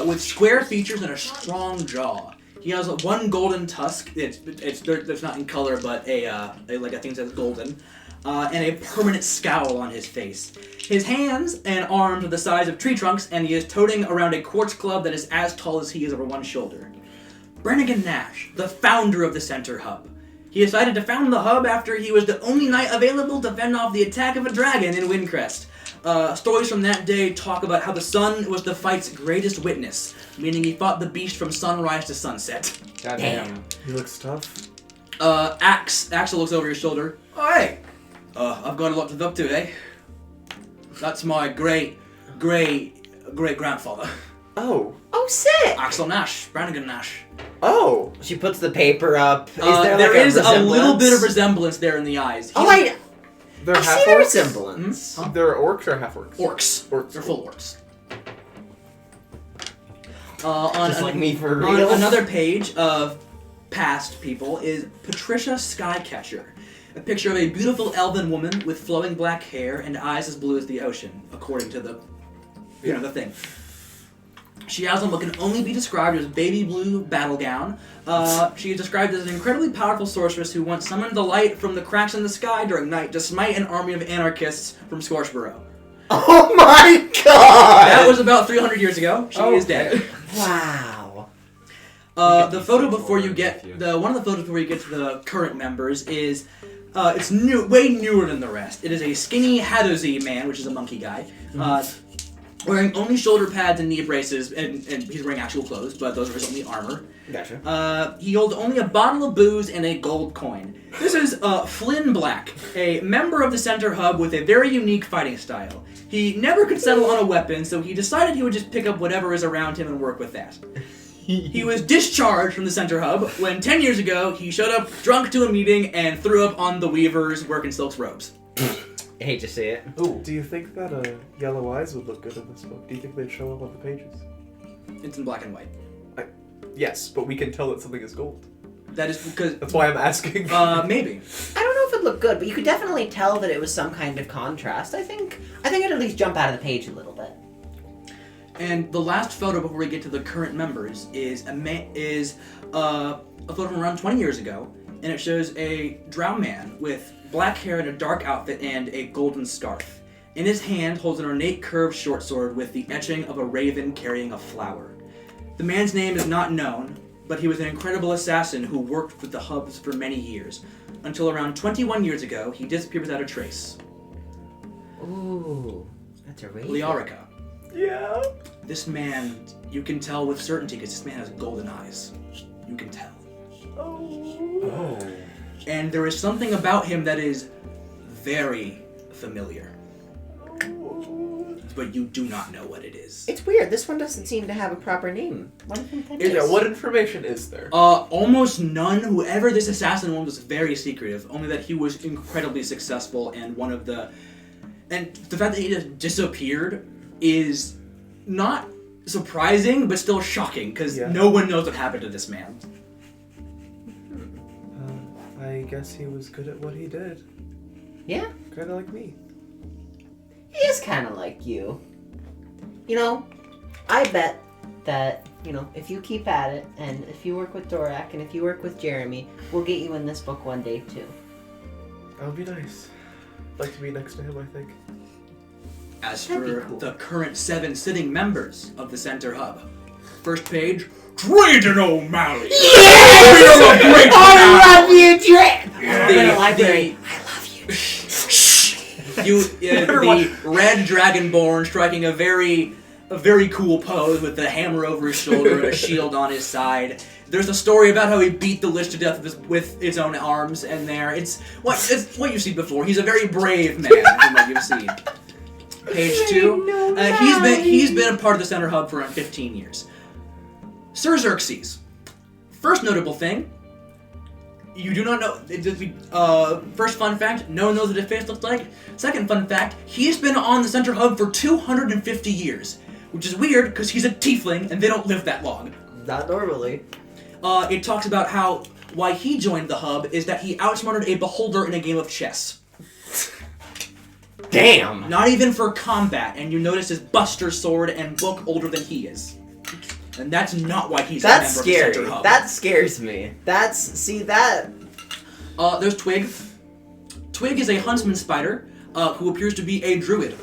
C: with square features and a strong jaw. He has one golden tusk. It's not in color, but I think it says golden, and a permanent scowl on his face. His hands and arms are the size of tree trunks, and he is toting around a quartz club that is as tall as he is over one shoulder. Brannigan Nash, the founder of the Center Hub. He decided to found the hub after he was the only knight available to fend off the attack of a dragon in Windcrest. Stories from that day talk about how the sun was the fight's greatest witness, meaning he fought the beast from sunrise to sunset.
A: Goddamn.
F: He looks tough.
C: Axel looks over his shoulder. Oh, hey! I've got a lot to live up to, eh? That's my great-grandfather.
F: Oh.
B: oh, sick.
C: Axel Nash, Brannigan Nash.
F: Oh.
B: She puts the paper up. Is there
C: There
B: like
C: is
B: a
C: a little bit of
B: resemblance?
C: resemblance there in the eyes.
B: Oh, I
F: They're
B: see
F: half
B: the
F: orcs?
B: resemblance.
C: Huh?
F: They're orcs or half orcs?
C: Orcs.
F: Orcs.
C: They're full orcs.
B: Just like me for
C: On
B: real.
C: another page of past people is Patricia Skycatcher. A picture of a beautiful elven woman with flowing black hair and eyes as blue as the ocean, according to the thing. She has on what can only be described as baby blue battle gown. She is described as an incredibly powerful sorceress who once summoned the light from the cracks in the sky during night to smite an army of anarchists from Scorchborough.
B: Oh my god!
C: That was about 300 years ago. She is dead.
B: Wow.
C: The photo before you get one of the photos before you get to the current members is it's way newer than the rest. It is a skinny Hadozi man, which is a monkey guy, wearing only shoulder pads and knee braces, and he's wearing actual clothes, but those are his only armor.
B: Gotcha.
C: He holds only a bottle of booze and a gold coin. This is Flynn Black, a member of the Center Hub with a very unique fighting style. He never could settle on a weapon, so he decided he would just pick up whatever is around him and work with that. He was discharged from the Center Hub when 10 years ago he showed up drunk to a meeting and threw up on the Weavers working Silk's robes.
B: I hate to see it.
F: Ooh. Do you think that yellow eyes would look good in this book? Do you think they'd show up on the pages?
C: It's in black and white.
F: Yes, but we can tell that something is gold.
C: That is because
F: That's why I'm asking.
C: maybe.
B: I don't know if it looked good, but you could definitely tell that it was some kind of contrast. I think it'd at least jump out of the page a little bit.
C: And the last photo before we get to the current members is a photo from around 20 years ago, and it shows a drow man with black hair and a dark outfit and a golden scarf. In his hand holds an ornate curved short sword with the etching of a raven carrying a flower. The man's name is not known, but he was an incredible assassin who worked with the hubs for many years. Until around 21 years ago, he disappeared without a trace.
B: Ooh, that's a raven.
C: Leorica.
F: Yeah.
C: This man, you can tell with certainty because this man has golden eyes. You can tell.
A: Oh.
C: And there is something about him that is very familiar. but you do not know what it is.
B: It's weird. This one doesn't seem to have a proper name. What do you think that is?
F: Yeah, what information is there?
C: Almost none. Whoever this assassin was very secretive. Only that he was incredibly successful, and and the fact that he just disappeared is not surprising, but still shocking, because no one knows what happened to this man.
F: I guess he was good at what he did.
B: Yeah.
F: Kind of like me.
B: He is kind of like you. You know, I bet that, you know, if you keep at it, and if you work with Dorak, and if you work with Jeremy, we'll get you in this book one day, too.
F: That would be nice. I'd like to be next to him, I think.
C: As
B: That'd be
C: for
B: cool.
C: the current 7 sitting members of the Center Hub, first page, Drayden O'Malley.
B: I love you, Dre!
C: The library. The red dragonborn striking a very cool pose with the hammer over his shoulder and a shield on his side. There's a story about how he beat the Lich to death with his own arms, and it's what you've seen before. He's a very brave man from what you've seen. Page 2. He's been a part of the Center Hub for around 15 years. Sir Xerxes. First notable thing. You do not know. First fun fact, no one knows what his face looks like. Second fun fact, he's been on the Center Hub for 250 years. Which is weird, because he's a tiefling, and they don't live that long.
B: Not normally.
C: It talks about why he joined the Hub is that he outsmarted a beholder in a game of chess.
B: Damn!
C: Not even for combat, and you notice his buster sword and book older than he is. And that's not why he's
B: That's
C: a member
B: scary.
C: of the Center Hub.
B: That scares me.
C: There's Twig. Twig is a huntsman spider who appears to be a druid.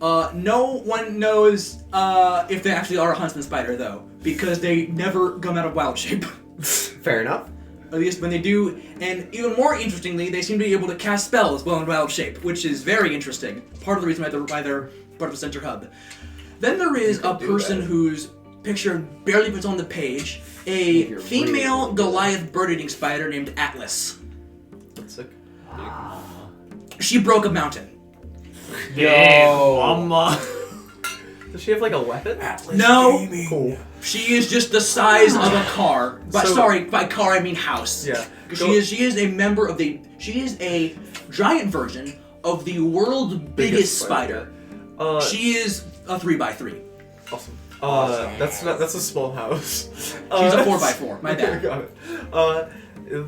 C: No one knows if they actually are a huntsman spider, though, because they never come out of wild shape.
B: Fair enough.
C: At least when they do, and even more interestingly, they seem to be able to cast spells while in wild shape, which is very interesting. Part of the reason why they're part of the Center Hub. Then there is a person whose picture barely fits on the page, a female Goliath bird-eating spider named Atlas.
F: That's sick.
C: She broke a mountain.
A: Yo.
F: Does she have like a weapon?
C: No,
F: Cool.
C: she is just the size of a car. But
F: So-
C: sorry, by car I mean house.
F: Yeah.
C: She is a member of she is a giant version of the world's biggest spider. She is a 3x3.
F: Awesome. That's a small house.
C: She's a 4x4. My bad.
F: Got it.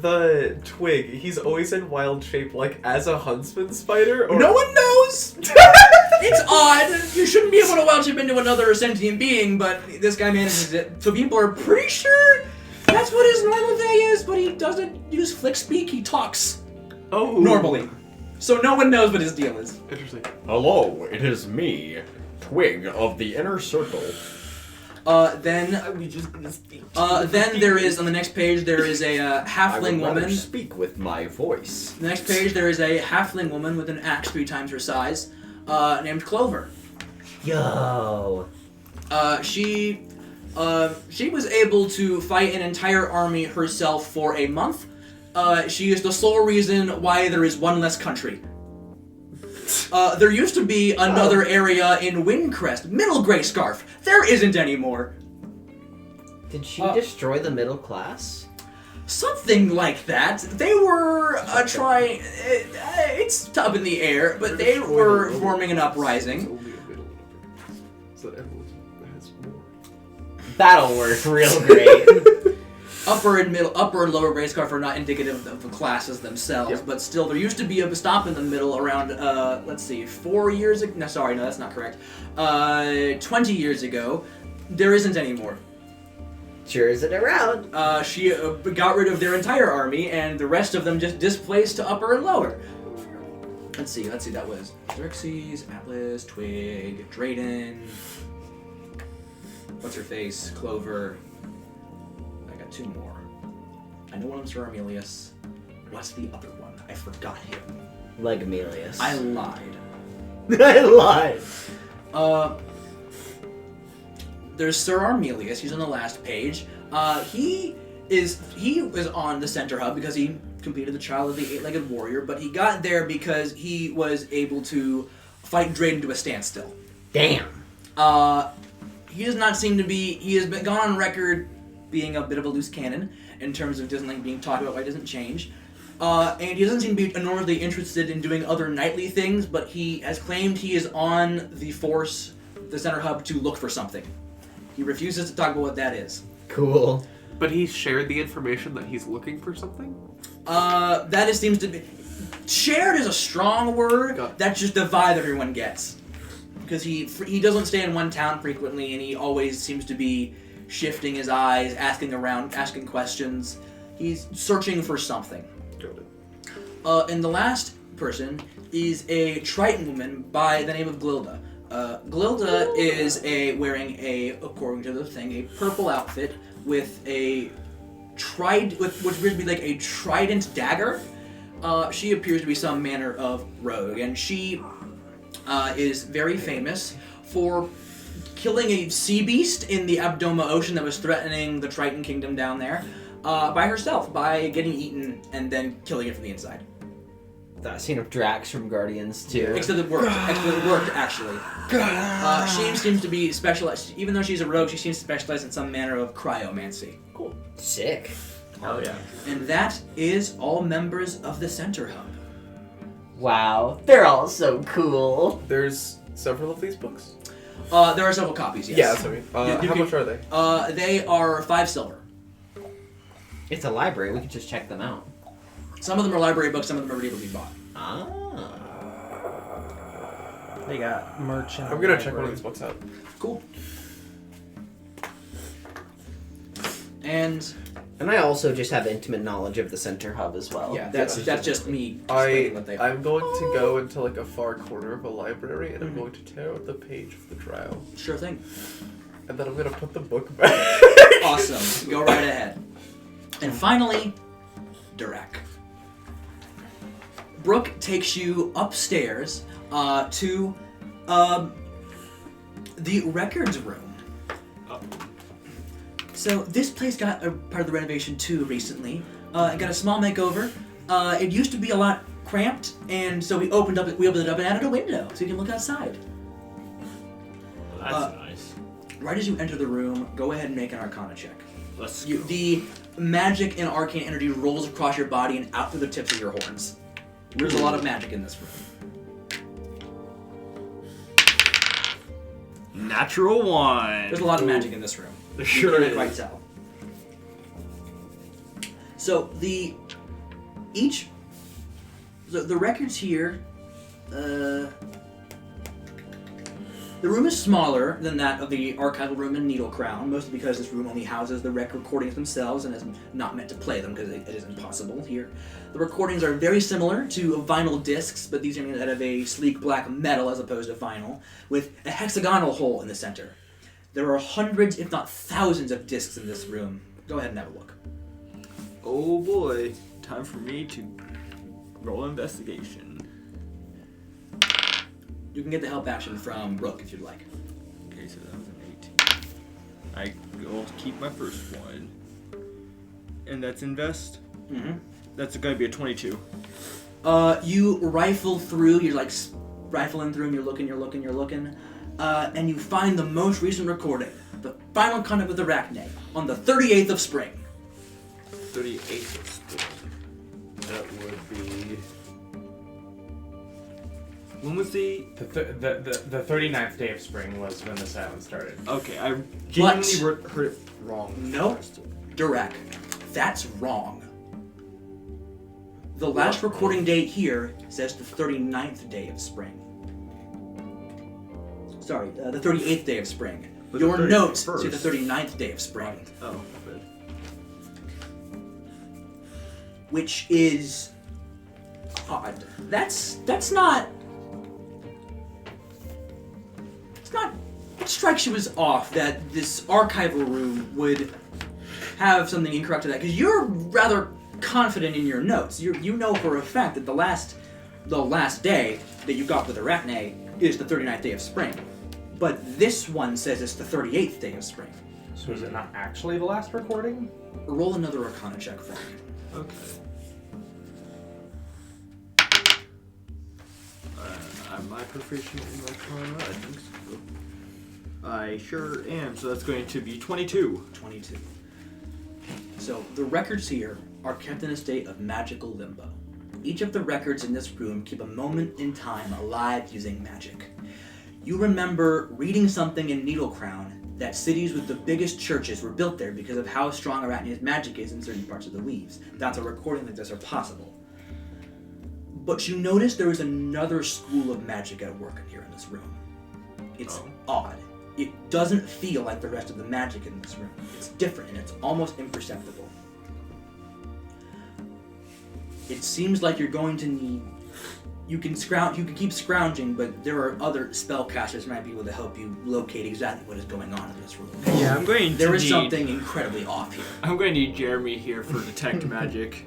F: The Twig, he's always in wild shape, like as a huntsman spider. Or...
C: No one knows. It's odd. You shouldn't be able to wild shape into another sentient being, but this guy manages it. So people are pretty sure that's what his normal day is, but he doesn't use flick speak. He talks normally. So no one knows what his deal is.
F: Interesting.
H: Hello, it is me, Twig of the Inner Circle.
C: Then there is on the next page there is a
H: I
C: halfling
H: would rather
C: woman.
H: speak with my voice.
C: The next page there is a halfling woman with an axe 3 times her size, named Clover.
B: Yo.
C: She was able to fight an entire army herself for a month. She is the sole reason why there is one less country. There used to be another area in Windcrest, Middle Grey Scarf. There isn't anymore.
B: Did she destroy the middle class?
C: Something like that. They were trying. It's up in the air, but they were forming an uprising.
F: Only a middle number. So that everyone has more.
B: That'll work real great.
C: Upper and lower Grey Scarf are not indicative of the classes themselves, but still, there used to be a stop in the middle around, 4 years ago. No, sorry, no, that's not correct. 20 years ago. There isn't anymore.
B: Sure isn't around.
C: She got rid of their entire army, and the rest of them just displaced to upper and lower. Let's see, that was Xerxes, Atlas, Twig, Drayden, what's her face, Clover. I got 2 more. I know one of them's Sir Armelius. What's the other one? I forgot him.
B: Legomelius.
C: I lied.
B: I lied.
C: There's Sir Armelius. He's on the last page. He was on the Center Hub because he completed the Trial of the 8-Legged Warrior, but he got there because he was able to fight Drayden to a standstill.
B: Damn.
C: He does not seem to be. He has been gone on record being a bit of a loose cannon in terms of doesn't like being talked about why it doesn't change. And he doesn't seem to be enormously interested in doing other nightly things, but he has claimed he is on the Force, the center hub, to look for something. He refuses to talk about what that is.
B: Cool.
F: But he shared the information that he's looking for something?
C: Seems to be... Shared is a strong word. That's just the vibe everyone gets. Because he doesn't stay in one town frequently, and he always seems to be shifting his eyes, asking around, asking questions. He's searching for something. And the last person is a Triton woman by the name of Glilda. Glilda is wearing according to the thing, a purple outfit with which appears to be like a trident dagger. She appears to be some manner of rogue, and she is very famous for killing a sea beast in the Abdoma Ocean that was threatening the Triton Kingdom down there by herself, by getting eaten and then killing it from the inside.
B: That scene of Drax from Guardians too.
C: Except it worked. It worked, actually. She seems to be specialized, even though she's a rogue, she seems to specialize in some manner of cryomancy.
B: Cool. Sick.
D: Oh yeah.
C: And that is all members of the Center Hub.
B: Wow. They're all so cool.
G: There's several of these books?
C: There are several copies, yes.
G: Yeah, that's what I mean.
C: You
G: How
C: can-
G: much are they?
C: They are 5 silver.
B: It's a library. We could just check them out.
C: Some of them are library books, some of them are able to be bought.
B: Ah.
A: They got merch.
G: I'm gonna check one of these books out.
C: Cool. And
B: And I also just have intimate knowledge of the Center Hub as well.
C: yeah, that's just me explaining what they are.
G: I'm going to go into like a far corner of a library and I'm going to tear out the page of the trial.
C: Sure thing.
G: And then I'm gonna put the book back.
C: Awesome. Go right ahead. And finally, Durak. Brooke takes you upstairs to the records room. So this place got a part of the renovation too recently. It got a small makeover. It used to be a lot cramped, and so we opened it up and added a window so you can look outside.
D: That's nice.
C: Right as you enter the room, go ahead and make an Arcana check.
D: Let's go.
C: The magic and arcane energy rolls across your body and out through the tips of your horns. There's a lot of magic in this room.
D: Natural 1.
C: There's a lot of magic in this room.
D: There sure
C: You
D: is.
C: can't quite tell. So the records here, the room is smaller than that of the archival room in Needle Crown, mostly because this room only houses the recordings themselves and is not meant to play them because it is impossible here. The recordings are very similar to vinyl discs, but these are made out of a sleek black metal as opposed to vinyl, with a hexagonal hole in the center. There are hundreds, if not thousands, of discs in this room. Go ahead and have a look.
D: Oh boy. Time for me to roll investigation.
C: You can get the help action from Brooke if you'd like.
D: Okay, so that was an 18. I will keep my first one. And that's invest?
C: Mm-hmm.
D: That's gonna be a 22.
C: You rifle through, you're like rifling through them, you're looking, and you find the most recent recording, the final contact with Arachne, on the 38th of spring.
D: 38 of spring. That would be... When was the...
A: The 39th day of spring was when the silence started.
D: Okay, I genuinely heard it wrong.
C: Nope. Durak. That's wrong. The last recording date here says the 39th day of spring. Sorry, the 38th day of spring.
D: Was
C: Your
D: it
C: notes
D: 31st?
C: say the 39th day of spring.
D: Oh, good.
C: Which is odd. That's not. It's not. It strikes you as off that this archival room would have something incorrect to that, because you're rather confident in your notes. You know for a fact that the last day that you got with Arachne is the 39th day of spring, but this one says it's the 38th day of spring.
A: So is it not actually the last recording?
C: Roll another Arcana check for me.
D: Okay. I'm Am I proficient in Arcana? I think so. I sure am. So that's going to be 22.
C: 22. So the records here are kept in a state of magical limbo. Each of the records in this room keep a moment in time alive using magic. You remember reading something in Needlecrown that cities with the biggest churches were built there because of how strong Arachnia's magic is in certain parts of the Weaves. That's a recording like this are possible. But you notice there is another school of magic at work in here in this room. It's odd. It doesn't feel like the rest of the magic in this room. It's different and it's almost imperceptible. It seems like you're going to need... You can keep scrounging, but there are other spellcasters who might be able to help you locate exactly what is going on in this room.
D: Yeah, I'm going to
C: There is something incredibly off here.
D: I'm going to need Jeremy here for detect magic.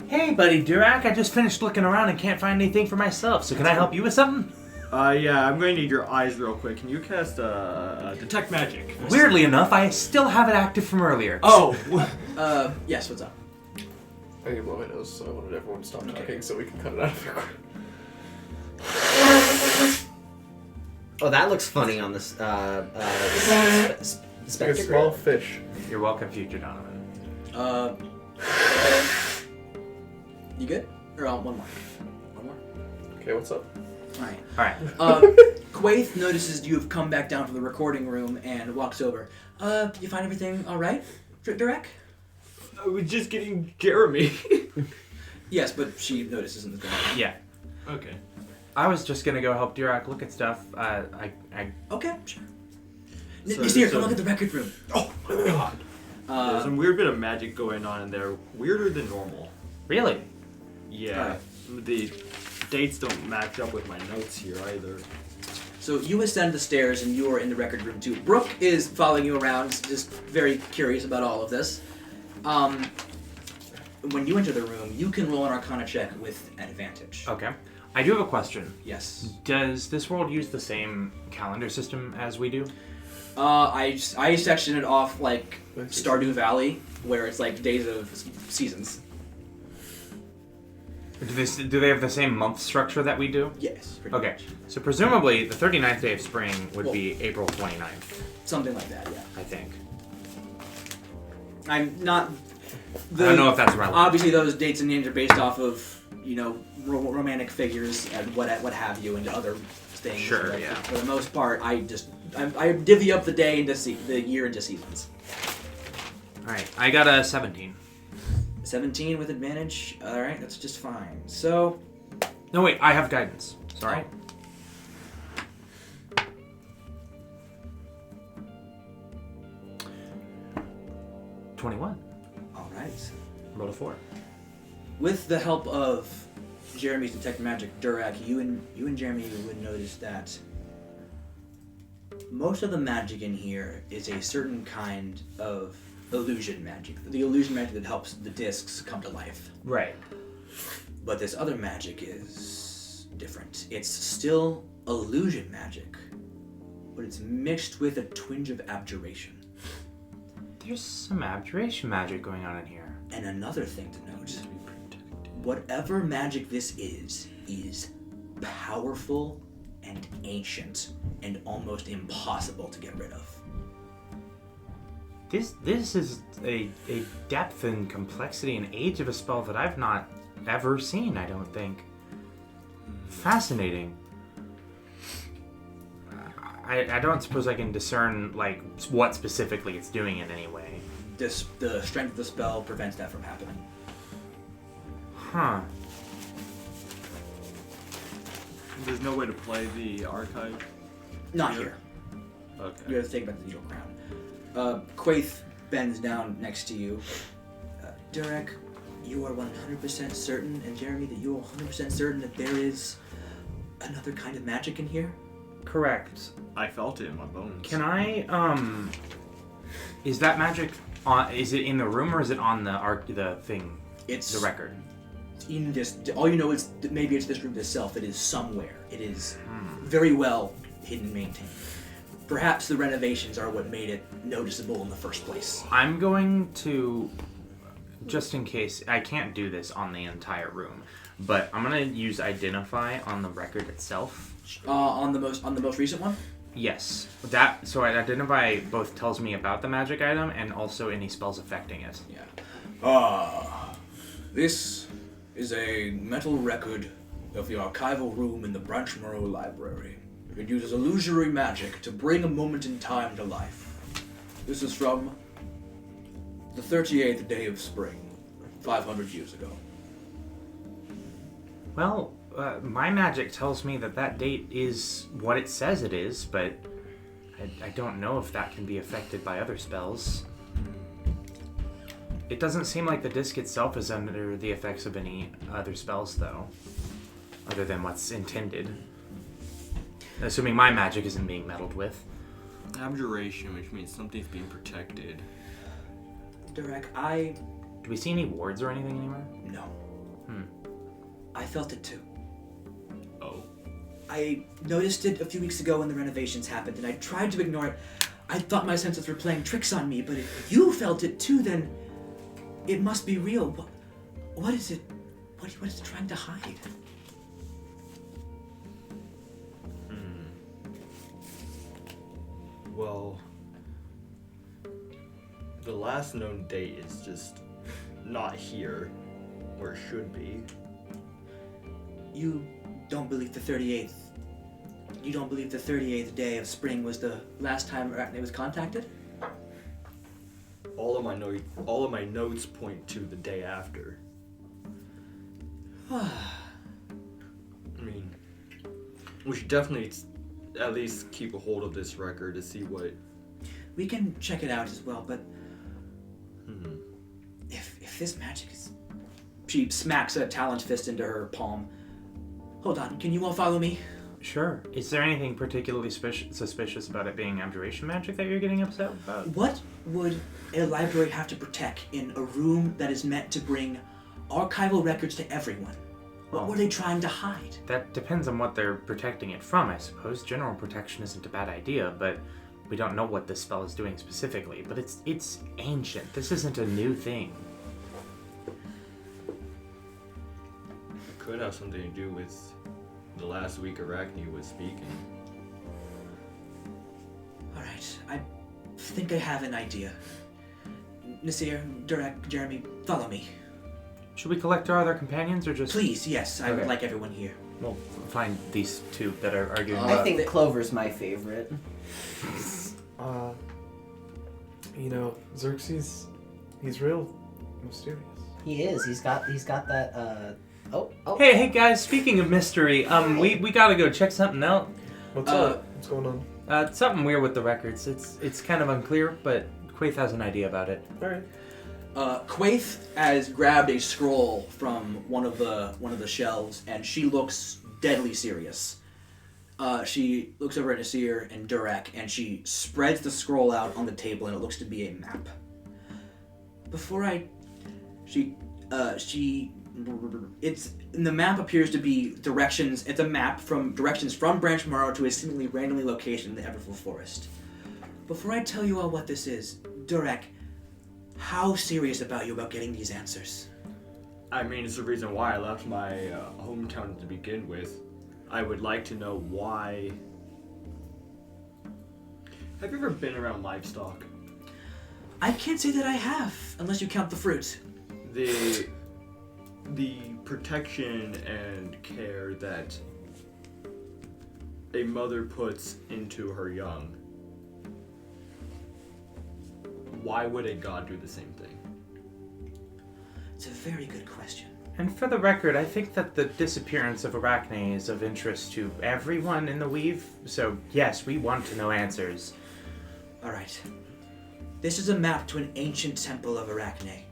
A: Hey, buddy Durak, I just finished looking around and can't find anything for myself, so can I help you with something?
D: Yeah, I'm going to need your eyes real quick. Can you cast detect magic?
A: Weirdly enough, I still have it active from earlier.
F: Oh!
C: Yes, what's up?
F: I need to blow my nose, so I wanted everyone to stop talking so we can cut it out of the recording.
B: Oh, that looks funny on this
F: It's like a small fish.
A: You're welcome, future Donovan.
C: You good? Or one more? One more?
F: Okay, what's up?
C: Alright. Quaith notices you have come back down from the recording room and walks over. You find everything alright, Durek?
D: I was just getting Jeremy.
C: Yes, but she notices in the thing.
A: Yeah.
D: Okay.
A: I was just gonna go help Durak look at stuff.
C: Okay, sure.
D: So-
C: Nasir,
D: so-
C: come look at the record room.
A: Oh my god.
D: There's some weird bit of magic going on in there. Weirder than normal.
A: Really?
D: Yeah.
C: Alright.
D: The dates don't match up with my notes here either.
C: So you ascend the stairs and you are in the record room too. Brooke is following you around, just very curious about all of this. When you enter the room, you can roll an Arcana check with advantage.
A: Okay. I do have a question.
C: Yes.
A: Does this world use the same calendar system as we do?
C: I section it off like Stardew Valley, where it's like days of seasons.
A: Do they have the same month structure that we do?
C: Yes. Pretty
A: Okay.
C: much.
A: So presumably the 39th day of spring would be April 29th,
C: Something like that, yeah.
A: I think.
C: I'm not...
A: I don't know if that's relevant.
C: Obviously those dates and names are based off of, romantic figures and what have you and other things.
A: Sure,
C: but
A: yeah.
C: For the most part, I divvy up the day into the year into seasons.
A: Alright, I got a 17.
C: 17 with advantage. All right, that's just fine. So,
A: No, wait, I have guidance. Sorry. 21.
C: all right.
A: Roll a 4.
C: With the help of Jeremy's detect magic, Durak, you and Jeremy would notice that most of the magic in here is a certain kind of illusion magic. The illusion magic that helps the discs come to life.
A: Right.
C: But this other magic is different. It's still illusion magic, but it's mixed with a twinge of abjuration.
A: There's some abjuration magic going on in here.
C: And another thing to note, whatever magic this is powerful and ancient and almost impossible to get rid of.
A: This is a depth and complexity and age of a spell that I've not ever seen, I don't think. Fascinating. I don't suppose I can discern, like, what specifically it's doing in any way.
C: The strength of the spell prevents that from happening.
A: Huh.
D: There's no way to play the archive?
C: Not
D: Here?
C: here.
D: Okay.
C: You have to think about the needle crown. Quaith bends down next to you. Durek, you are 100% certain, and Jeremy, that you are 100% certain that there is another kind of magic in here?
A: Correct.
D: I felt it in my bones.
A: Can I, is that magic on, is it in the room or is it on the thing?
C: It's
A: the record.
C: in this. All you know is that maybe it's this room itself. It is somewhere. It is very well hidden and maintained. Perhaps the renovations are what made it noticeable in the first place.
A: I'm going to just in case, I can't do this on the entire room, but I'm gonna use identify on the record itself.
C: On the most recent one.
A: Yes, so identify both tells me about the magic item and also any spells affecting it.
C: Yeah. This is a metal record of the archival room in the Branchmorrow library. It uses illusory magic to bring a moment in time to life. This is from the 38th day of spring, 500 years ago.
A: Well, my magic tells me that date is what it says it is, but I don't know if that can be affected by other spells. It doesn't seem like the disc itself is under the effects of any other spells, though, other than what's intended. Assuming my magic isn't being meddled with.
D: Abjuration, which means something's being protected.
C: Durek,
A: Do we see any wards or anything anywhere?
C: No. I felt it too.
D: Oh.
C: I noticed it a few weeks ago when the renovations happened, and I tried to ignore it. I thought my senses were playing tricks on me, but if you felt it too, then it must be real. What is it? What is it trying to hide?
D: Well, the last known date is just not here, where it should be.
C: You don't believe the 38th? You don't believe the 38th day of spring was the last time Arachne was contacted?
D: All of my notes point to the day after. I mean, we should definitely at least keep a hold of this record to see what...
C: We can check it out as well, but... If this magic is... She smacks a talent fist into her palm. Hold on, can you all follow me?
A: Sure. Is there anything particularly suspicious about it being abjuration magic that you're getting upset about?
C: What would a library have to protect in a room that is meant to bring archival records to everyone? What were they trying to hide?
A: That depends on what they're protecting it from, I suppose. General protection isn't a bad idea, but we don't know what this spell is doing specifically. But it's ancient. This isn't a new thing.
D: It could have something to do with the last week Arachne was speaking.
C: Alright, I think I have an idea. Nasir, Durek, Jeremy, follow me.
A: Should we collect our other companions or just...
C: Please, yes, I would
A: Okay.
C: like everyone here.
A: We'll find these two that are arguing
B: I
A: about...
B: think Clover's my favorite.
F: Xerxes, he's real mysterious.
B: He is. He's got that. Oh.
A: Hey guys, speaking of mystery, we gotta go check something out.
F: What's up? What's going on?
A: Something weird with the records. It's kind of unclear, but Quaith has an idea about it.
F: All right.
C: Quaith has grabbed a scroll from one of the shelves, and she looks deadly serious. She looks over at Nasir and Durek, and she spreads the scroll out on the table, and it looks to be a map. The map appears to be directions. It's a map from directions from Branchmorrow to a seemingly randomly location in the Everfull Forest. Before I tell you all what this is, Durek, how serious about you about getting these answers?
D: I mean, it's the reason why I left my hometown to begin with. I would like to know why. Have you ever been around livestock?
C: I can't say that I have, unless you count the fruit.
D: The protection and care that a mother puts into her young. Why would a god do the same thing?
C: It's a very good question.
A: And for the record, I think that the disappearance of Arachne is of interest to everyone in the Weave. So yes, we want to know answers.
C: Alright. This is a map to an ancient temple of Arachne.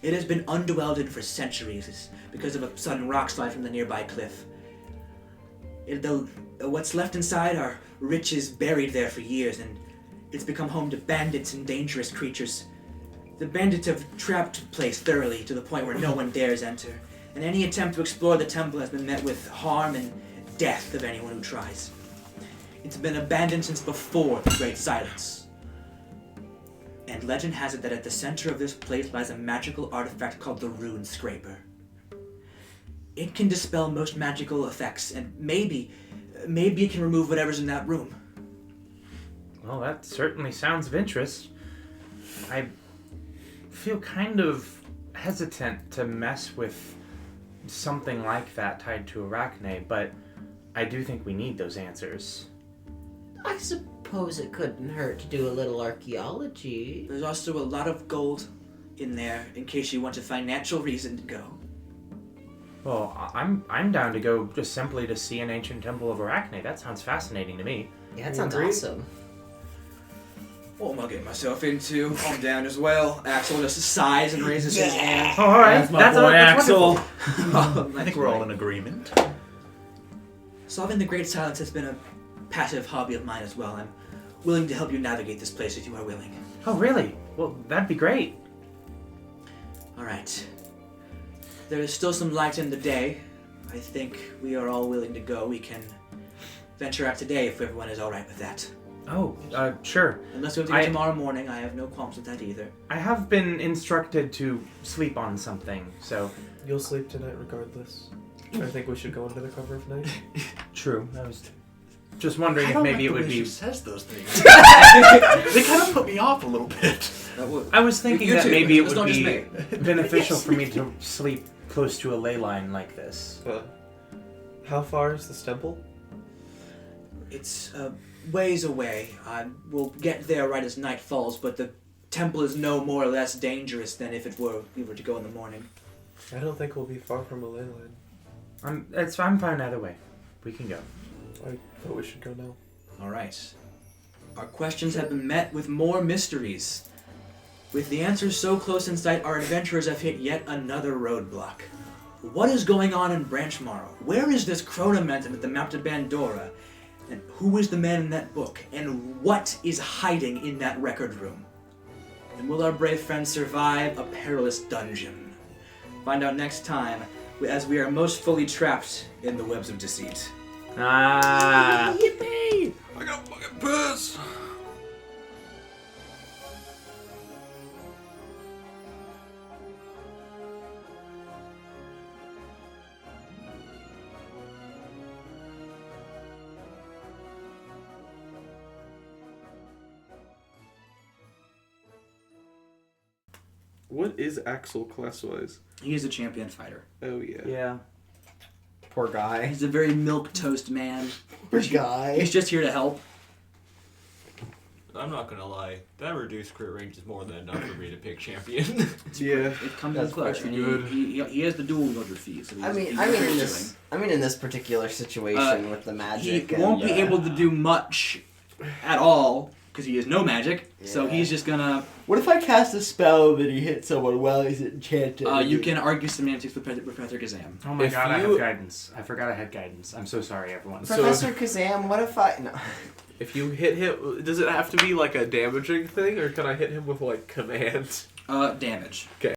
C: It has been undwelled for centuries because of a sudden rock slide from the nearby cliff. What's left inside are riches buried there for years, and it's become home to bandits and dangerous creatures. The bandits have trapped the place thoroughly to the point where no one dares enter, and any attempt to explore the temple has been met with harm and death of anyone who tries. It's been abandoned since before the Great Silence. And legend has it that at the center of this place lies a magical artifact called the Rune Scraper. It can dispel most magical effects, and maybe it can remove whatever's in that room.
A: Well, that certainly sounds of interest. I feel kind of hesitant to mess with something like that tied to Arachne, but I do think we need those answers.
B: I suppose it couldn't hurt to do a little archaeology.
C: There's also a lot of gold in there in case you want a financial reason to go.
A: Well, I'm down to go just simply to see an ancient temple of Arachne. That sounds fascinating to me.
B: Yeah, that sounds
F: Agreed.
B: awesome.
C: What am I getting myself into? I'm down as well. Axel just sighs and raises his hand.
A: Oh, all right,
C: That's my boy, Axel.
E: I think we're all in agreement.
C: Solving the Great Silence has been a passive hobby of mine as well. I'm willing to help you navigate this place if you are willing.
A: Oh, really? Well, that'd be great.
C: All right. There is still some light in the day. I think we are all willing to go. We can venture out today if everyone is all right with that.
A: Oh, sure.
C: Unless we have to go tomorrow morning, I have no qualms with that either.
A: I have been instructed to sleep on something, so...
F: You'll sleep tonight regardless. I think we should go under the cover of night.
A: True. I was just wondering if maybe it would be...
E: She says those things. They kind of put me off a little bit.
A: I was thinking
C: You
A: that
C: too.
A: maybe it
C: It's
A: would
C: not just
A: be
C: me.
A: beneficial for me to sleep close to a ley line like this.
F: How far is this temple?
C: It's ways away. I will get there right as night falls, but the temple is no more or less dangerous than if we were to go in the morning.
F: I don't think we'll be far from a ley line.
A: I'm fine either way. We can go.
F: I thought we should go now.
C: All right. Our questions have been met with more mysteries. With the answers so close in sight, our adventurers have hit yet another roadblock. What is going on in Branchmorrow? Where is this chronomentum with the map to Bandora? And who is the man in that book? And what is hiding in that record room? And will our brave friends survive a perilous dungeon? Find out next time, as we are most fully trapped in the webs of deceit.
A: Ah.
E: Yippee! I got a fucking piss!
F: What is Axel class-wise?
C: He is a champion fighter.
F: Oh, yeah.
A: Yeah.
B: Poor guy.
C: He's a very milquetoast man.
B: Poor guy.
C: He's just here to help.
D: I'm not gonna lie, that reduced crit range is more than enough for me to pick champion.
F: Yeah.
C: It comes
B: That's
C: in clutch,
B: pretty
C: and he has the dual wielder feat. So
B: I mean, in this particular situation with the
C: he
B: magic.
C: won't be able to do much at all because he has no magic. So he's just gonna.
B: What if I cast a spell that he hits someone while he's enchanted?
C: You can argue semantics with Professor Kazam.
A: Oh my
F: If
A: god, I
F: you-
A: have guidance. I forgot I had guidance. I'm so sorry, everyone.
B: Professor Kazam, what if I... No.
F: If you hit him, does it have to be like a damaging thing, or can I hit him with like command?
C: Damage.
F: Okay.